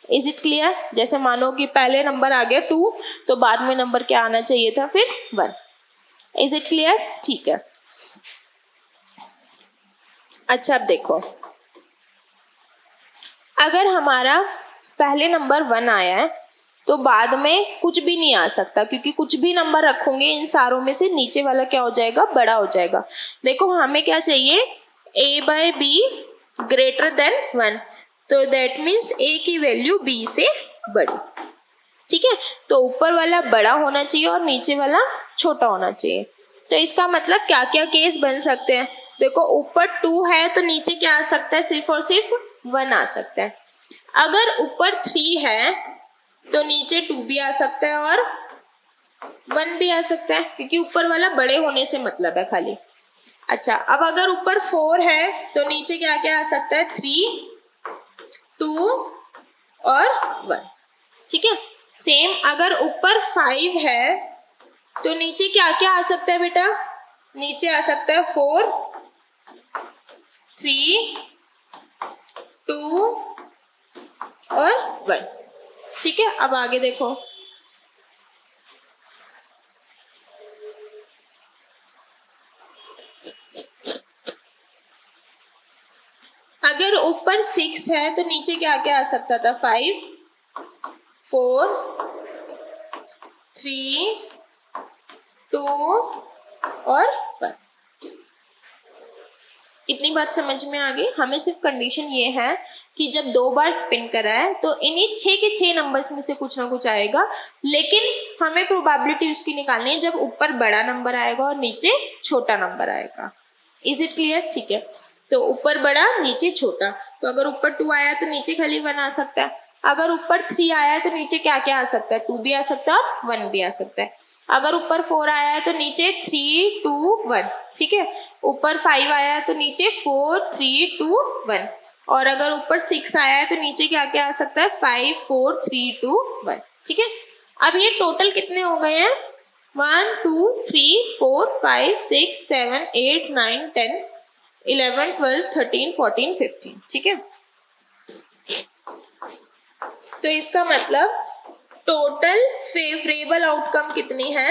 इज इट क्लियर, जैसे मानो कि पहले नंबर आ गया 2, तो बाद में नंबर क्या आना चाहिए था, फिर 1। इज इट क्लियर, ठीक है। अच्छा, अब देखो, अगर हमारा पहले नंबर 1 आया है तो बाद में कुछ भी नहीं आ सकता, क्योंकि कुछ भी नंबर रखोगे इन सारों में से नीचे वाला क्या हो जाएगा, बड़ा हो जाएगा। देखो हमें क्या चाहिए, A by B greater than 1, तो दैट मीन्स A की वैल्यू B से बड़ी। ठीक है, तो ऊपर वाला बड़ा होना चाहिए और नीचे वाला छोटा होना चाहिए। तो इसका मतलब क्या क्या केस बन सकते हैं, देखो ऊपर 2 है तो नीचे क्या आ सकता है, सिर्फ और सिर्फ 1 आ सकता है। अगर ऊपर 3 है तो नीचे 2 भी आ सकता है और 1 भी आ सकता है, क्योंकि ऊपर वाला बड़े होने से मतलब है खाली। अच्छा, अब अगर ऊपर 4 है तो नीचे क्या क्या आ सकता है, 3, 2 और 1। ठीक है। सेम अगर ऊपर 5 है तो नीचे क्या क्या आ सकता है बेटा? नीचे आ सकता है 4, 3, 2 और 1। ठीक है, अब आगे देखो। अगर ऊपर 6 है तो नीचे क्या क्या आ सकता था? 5, 4, 3, 2 और 1। इतनी बात समझ में आ गई? हमें सिर्फ कंडीशन ये है कि जब 2 बार स्पिन करा है तो इन्हीं 6 के 6 नंबर्स में से कुछ ना कुछ आएगा, लेकिन हमें प्रोबेबिलिटी उसकी निकालनी है जब ऊपर बड़ा नंबर आएगा और नीचे छोटा नंबर आएगा। Is it clear? ठीक है, तो ऊपर बड़ा नीचे छोटा। तो अगर ऊपर 2 आया तो नीचे खाली 1 आ सकता है। अगर ऊपर 3 आया है तो नीचे क्या क्या आ सकता है? 2 भी आ सकता है और 1 भी आ सकता है। अगर ऊपर 4 आया है तो नीचे 3, 2, 1। ठीक है, ऊपर 5 आया है तो नीचे 4, 3, 2, 1। और अगर ऊपर 6 आया है तो नीचे क्या क्या आ सकता है? 5, 4, 3, 2, 1। ठीक है, अब ये टोटल कितने हो गए हैं? 1, 2, 3, 4, 5, 6, 7, 8, 9, 10, 11, 12, 13, 14, 15। ठीक है, तो इसका मतलब टोटल फेवरेबल आउटकम कितनी है?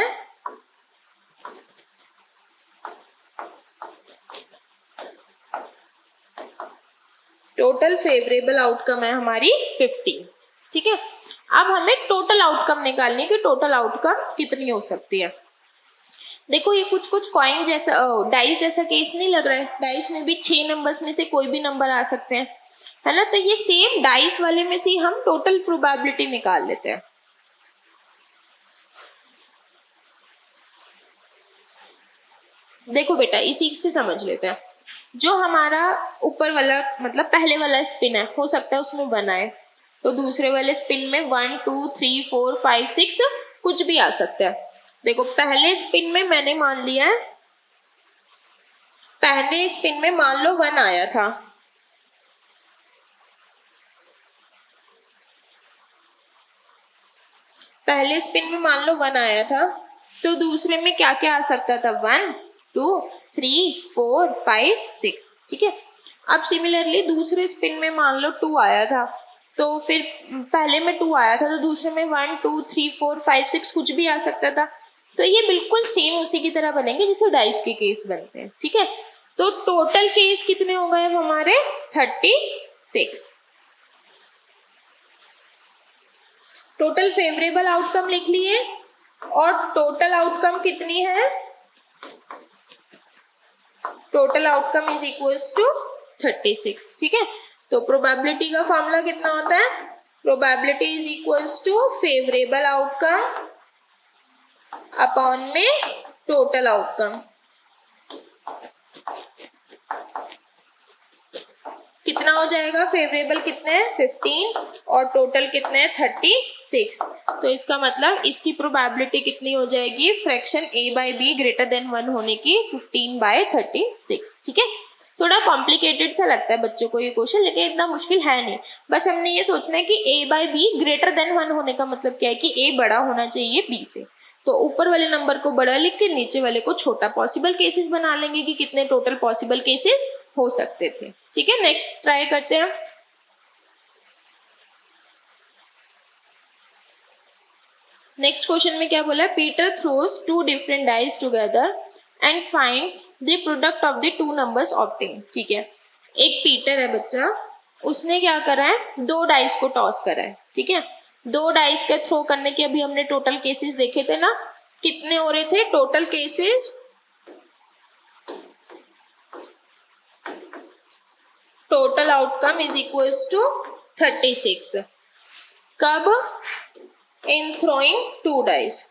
टोटल फेवरेबल आउटकम है हमारी 15। ठीक है, अब हमें टोटल आउटकम निकालनी है कि टोटल आउटकम कितनी हो सकती है। देखो ये कुछ कुछ कॉइन जैसा डाइस जैसा केस नहीं लग रहा है? डाइस में भी 6 नंबर्स में से कोई भी नंबर आ सकते हैं, है ना? तो ये सेम डाइस वाले में से हम टोटल प्रोबेबिलिटी निकाल लेते हैं। देखो बेटा इसी से समझ लेते हैं। जो हमारा ऊपर वाला मतलब पहले वाला स्पिन है, हो सकता है उसमें 1 आए, तो दूसरे वाले स्पिन में 1, 2, 3, 4, 5, 6 कुछ भी आ सकता है। देखो पहले स्पिन में मैंने मान लिया है, पहले स्पिन में मान लो 1 आया था, पहले स्पिन में मान लो 1 आया था, तो दूसरे में क्या क्या आ सकता था? 1, 2, 3, 4, 5, 6। ठीक है, अब सिमिलरली दूसरे स्पिन में मान लो 2 आया था, तो फिर पहले में 2 आया था तो दूसरे में 1, 2, 3, 4, 5, 6 कुछ भी आ सकता था। तो ये बिल्कुल सेम उसी की तरह बनेंगे जैसे डाइस के केस बनते हैं। ठीक है, तो टोटल केस कितने हो गए हमारे? 36। टोटल फेवरेबल आउटकम लिख लिए और टोटल आउटकम कितनी है? Total outcome is equals to 36। ठीक है, तो प्रोबेबिलिटी का फॉर्मूला कितना होता है? Probability is equals to favourable outcome upon में टोटल आउटकम। कितना हो जाएगा? फेवरेबल कितने हैं? 15 और टोटल कितने हैं? 36। तो इसका मतलब इसकी प्रोबेबिलिटी कितनी हो जाएगी? Fraction a by be greater than 1 होने की 15/36। ठीक है, थोड़ा कॉम्प्लिकेटेड सा लगता है बच्चों को ये क्वेश्चन, लेकिन इतना मुश्किल है नहीं। बस हमने ये सोचना है कि a by be greater than 1 होने का मतलब क्या है कि a बड़ा होना चाहिए b से। तो ऊपर वाले नंबर को बड़ा लिख के नीचे वाले को छोटा। पॉसिबल केसेस बना लेंगे कि कितने टोटल पॉसिबल केसेस हो सकते थे। ठीक है, नेक्स्ट ट्राई करते हैं। नेक्स्ट क्वेश्चन में क्या बोला है? Peter throws 2 different dice together and finds the product of the 2 numbers obtain. ठीक है, एक पीटर है बच्चा, उसने क्या करा है? 2 डाइस को टॉस करा है। ठीक है, 2 डाइस के थ्रो करने के अभी हमने टोटल केसेस देखे थे ना, कितने हो रहे थे total cases? Total outcome is equals to 36। कब? In throwing 2 dice.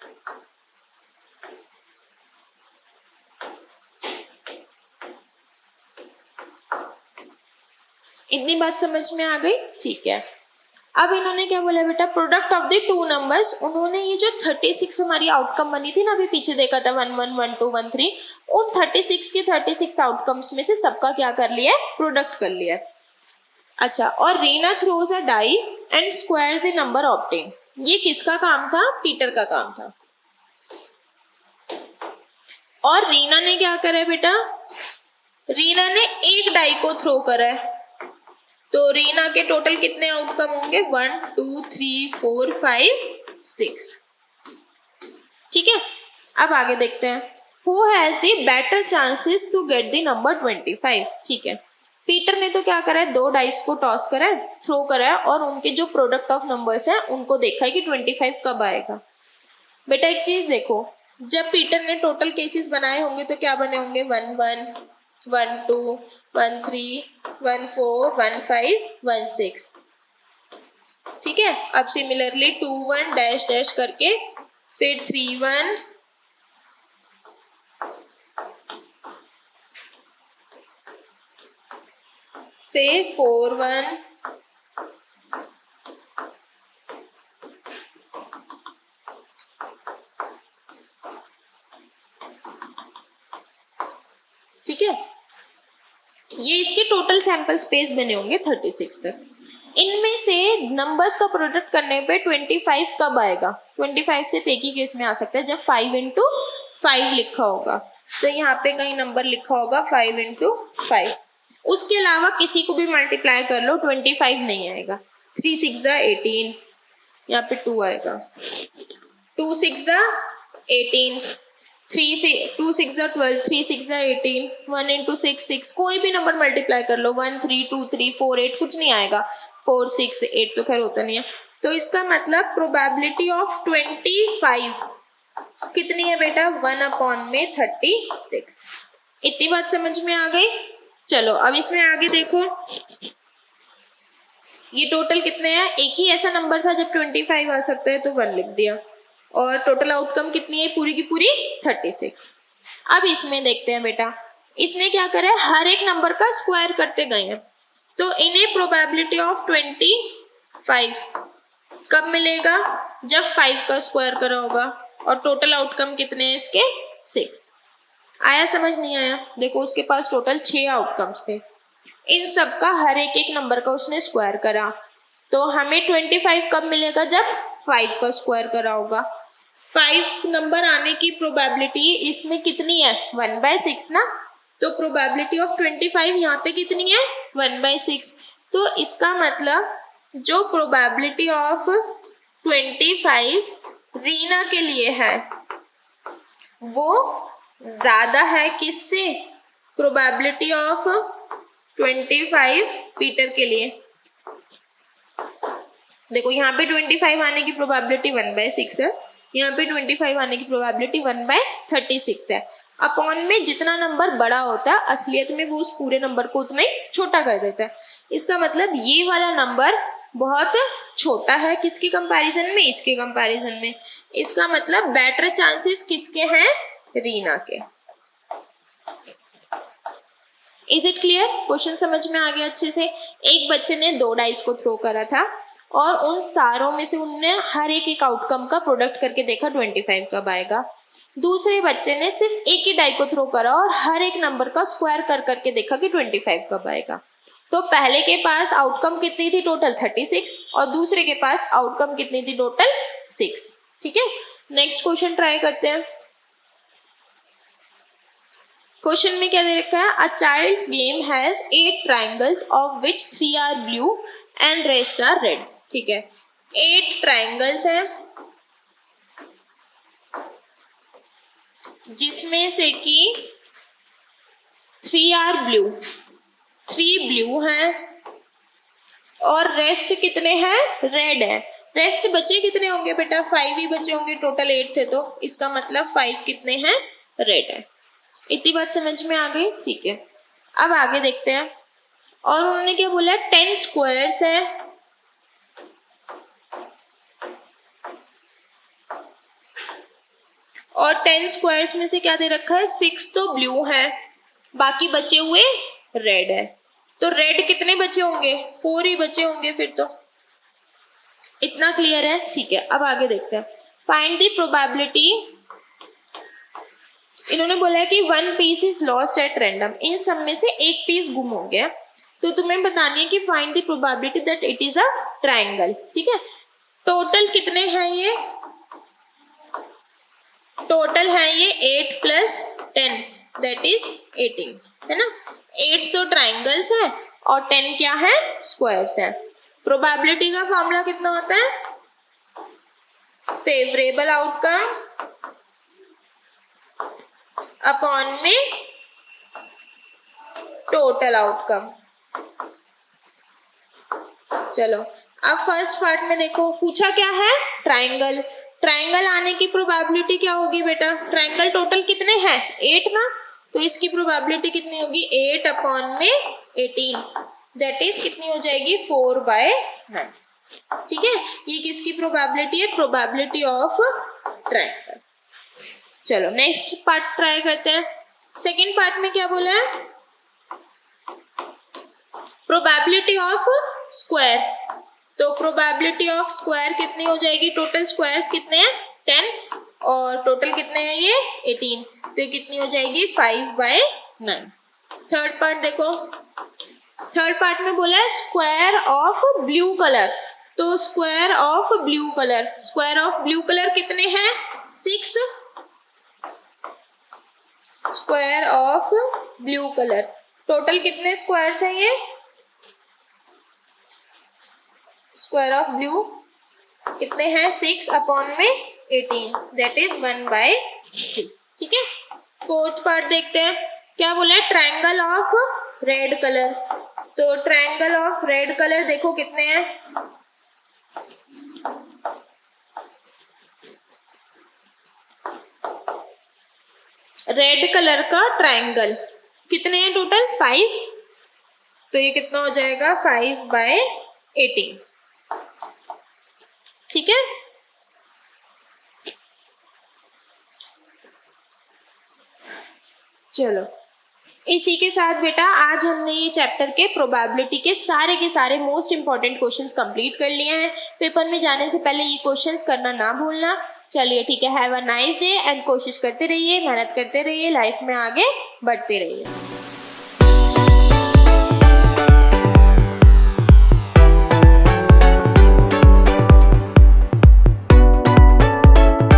इतनी बात समझ में आ गई? ठीक है, अब इन्होंने क्या बोला बेटा? Product of the 2 numbers. उन्होंने ये जो 36 हमारी आउटकम बनी थी ना, अभी पीछे देखा था 1, 1, 1, 2, 1, 3, उन 36 के 36 आउटकम्स में से सबका क्या कर लिया है? प्रोडक्ट कर लिया है। अच्छा, और Reena throws a die and squares the number obtain. ये किसका काम था? पीटर का काम था। और रीना ने क्या करा है बेटा? रीना ने एक डाई को थ्रो करा है, तो रीना के टोटल कितने आउटकम होंगे? 1 2 3 4 5 6। ठीक है, अब आगे देखते हैं। Who has the better chances to get the number 25? ठीक है, पीटर ने तो क्या करा है? 2 डाइस को टॉस करा है, थ्रो करा है, और उनके जो प्रोडक्ट ऑफ नंबर्स है उनको देखा है कि 25 कब आएगा। बेटा एक चीज देखो, जब पीटर ने टोटल केसेस बनाए होंगे तो क्या बने होंगे? 1 1 1 2 1 3 1 4 1 5 1 6। ठीक है, अब सिमिलरली 2 1 डैश डैश करके फिर 3 1 फिर 4 1 ठीक है, ये इसके टोटल सैंपल स्पेस बने होंगे 36 तक। इनमें से नंबर्स का प्रोडक्ट करने पे 25 कब आएगा? 25 सिर्फ एक ही केस में आ सकता है, जब 5 इंटू 5 लिखा होगा। तो यहाँ पे कहीं नंबर लिखा होगा 5 इंटू 5। उसके अलावा किसी को भी मल्टीप्लाई कर लो, 25 नहीं आएगा। 3 6 18, यहाँ पे 2 आएगा। 2 6 18, 2 6 12, 3 6 18, 1 इंटू 6 6, कोई भी नंबर मल्टीप्लाई कर लो, 1 3 2 3 4 8, कुछ नहीं आएगा। 4 6 8 तो खैर होता नहीं है। तो इसका मतलब प्रोबेबिलिटी ऑफ 25 कितनी है बेटा? 1/36। इतनी बात समझ में आ गई? चलो अब इसमें आगे देखो, ये टोटल कितने हैं? एक ही ऐसा नंबर था जब 25 आ सकता है तो 1 लिख दिया, और टोटल आउटकम कितनी है? पूरी की पूरी 36। अब इसमें देखते हैं बेटा, इसने क्या करा है? हर एक नंबर का स्क्वायर करते गए हैं, तो इन्हें प्रोबेबिलिटी ऑफ 25 कब मिलेगा? जब 5 का स्क्वायर करा होगा, और टोटल आउटकम कितने हैं इसके? 6। आया समझ नहीं आया? देखो उसके पास टोटल 6 आउटकम्स थे, इन सब का हर एक नंबर का उसने स्क्वायर करा, तो हमें 25 कब मिलेगा? जब 5 का स्क्वायर करा होगा। 5 नंबर आने की प्रोबेबिलिटी इसमें कितनी है? 1/6 ना, तो प्रोबेबिलिटी ऑफ 25 यहाँ पे कितनी है? 1/6। तो इसका मतलब जो प्रोबेबिलिटी ऑफ 25 रीना के लिए है वो ज्यादा है किससे? प्रोबेबिलिटी ऑफ 25 पीटर के लिए। देखो यहाँ पे 25 आने की प्रोबेबिलिटी 1/6 है, यहाँ पे 25 आने की प्रोबेबिलिटी 1/36 है। अपॉन में जितना नंबर बड़ा होता है असलियत में वो उस पूरे नंबर को उतना ही छोटा कर देता है। इसका मतलब ये वाला नंबर बहुत छोटा है किसके कंपैरिजन में? इसके कंपैरिजन में। इसका मतलब बेटर चांसेस किसके हैं? रीना के। Is it clear? क्वेश्चन समझ में आ गया अच्छे से? एक बच्चे ने 2 डाइस को थ्रो करा था, और उन सारों में से उनने हर एक आउटकम का प्रोडक्ट करके देखा 25 कब आएगा। दूसरे बच्चे ने सिर्फ एक ही डाई को थ्रो करा और हर एक नंबर का स्क्वायर कर करके देखा कि 25 कब आएगा। तो पहले के पास आउटकम कितनी थी? टोटल 36, और दूसरे के पास आउटकम कितनी थी? टोटल 6। ठीक है, नेक्स्ट क्वेश्चन ट्राई करते हैं। क्वेश्चन में क्या दे रखा है? A child's game has 8 triangles of which 3 are blue and rest are red. ठीक है, 8 ट्राइंगल्स हैं जिसमें से कि 3 आर ब्लू, 3 ब्लू हैं, और रेस्ट कितने हैं? रेड है। रेस्ट बचे कितने होंगे बेटा? 5 ही बचे होंगे, टोटल 8 थे, तो इसका मतलब 5 कितने हैं? रेड है। इतनी बात समझ में आ गई? ठीक है, अब आगे देखते हैं। और उन्होंने क्या बोला? 10 स्क्वायर्स है, और 10 स्क्वायर्स में से क्या दे रखा है? 6 तो ब्लू है, बाकी बचे हुए रेड है। तो रेड कितने बचे होंगे? 4 ही बचे होंगे फिर तो। इतना क्लियर है? ठीक है, अब आगे देखते हैं। Find the probability. इन्होंने बोला है कि 1 piece is lost at random, इन सब में से एक पीस गुम हो गया, तो तुम्हें बतानी है कि find the probability that it is a triangle. ठीक है, टोटल कितने हैं ये? टोटल है ये 8 प्लस 10 दैट इज 18 है ना। 8 तो ट्राइंगल्स है और 10 क्या है? स्क्वायर्स है। प्रोबेबिलिटी का फॉर्मूला कितना होता है? फेवरेबल आउटकम अपॉन में टोटल आउटकम। चलो अब फर्स्ट पार्ट में देखो पूछा क्या है? ट्राइंगल। ट्राइंगल आने की प्रोबेबिलिटी क्या होगी बेटा? ट्राइंगल टोटल कितने हैं? 8 ना, तो इसकी प्रोबेबिलिटी कितनी होगी? 8 अपॉन में 18 दैट इज कितनी हो जाएगी? 4/9। ठीक है, ये किसकी प्रोबेबिलिटी है? Probability of triangle. चलो नेक्स्ट पार्ट ट्राई करते हैं। सेकेंड पार्ट में क्या बोला है? Probability of square. तो प्रोबेबिलिटी ऑफ स्क्वायर कितनी हो जाएगी? टोटल स्क्वायर्स कितने हैं? 10 और टोटल कितने हैं ये? 18, तो ये कितनी हो जाएगी? 5/9। थर्ड पार्ट देखो, थर्ड पार्ट में बोला है स्क्वायर ऑफ ब्लू कलर। तो square of blue colour, square of blue colour कितने हैं? 6 square of blue colour. Total कितने स्क्वायर्स हैं ये? स्क्वायर ऑफ ब्लू कितने हैं? 6 अपॉन में 18 दैट इज 1/3। ठीक है, फोर्थ पार्ट देखते हैं क्या बोला है? Triangle of red colour. तो ट्राइंगल ऑफ रेड कलर देखो कितने हैं? रेड कलर का ट्राइंगल कितने हैं टोटल? 5, तो ये कितना हो जाएगा? 5/18। ठीक है, चलो इसी के साथ बेटा आज हमने ये चैप्टर के प्रोबेबिलिटी के सारे मोस्ट इंपॉर्टेंट क्वेश्चंस कंप्लीट कर लिए हैं। पेपर में जाने से पहले ये क्वेश्चंस करना ना भूलना। चलिए ठीक है, have a nice day and कोशिश करते रहिए, मेहनत करते रहिए, लाइफ में आगे बढ़ते रहिए।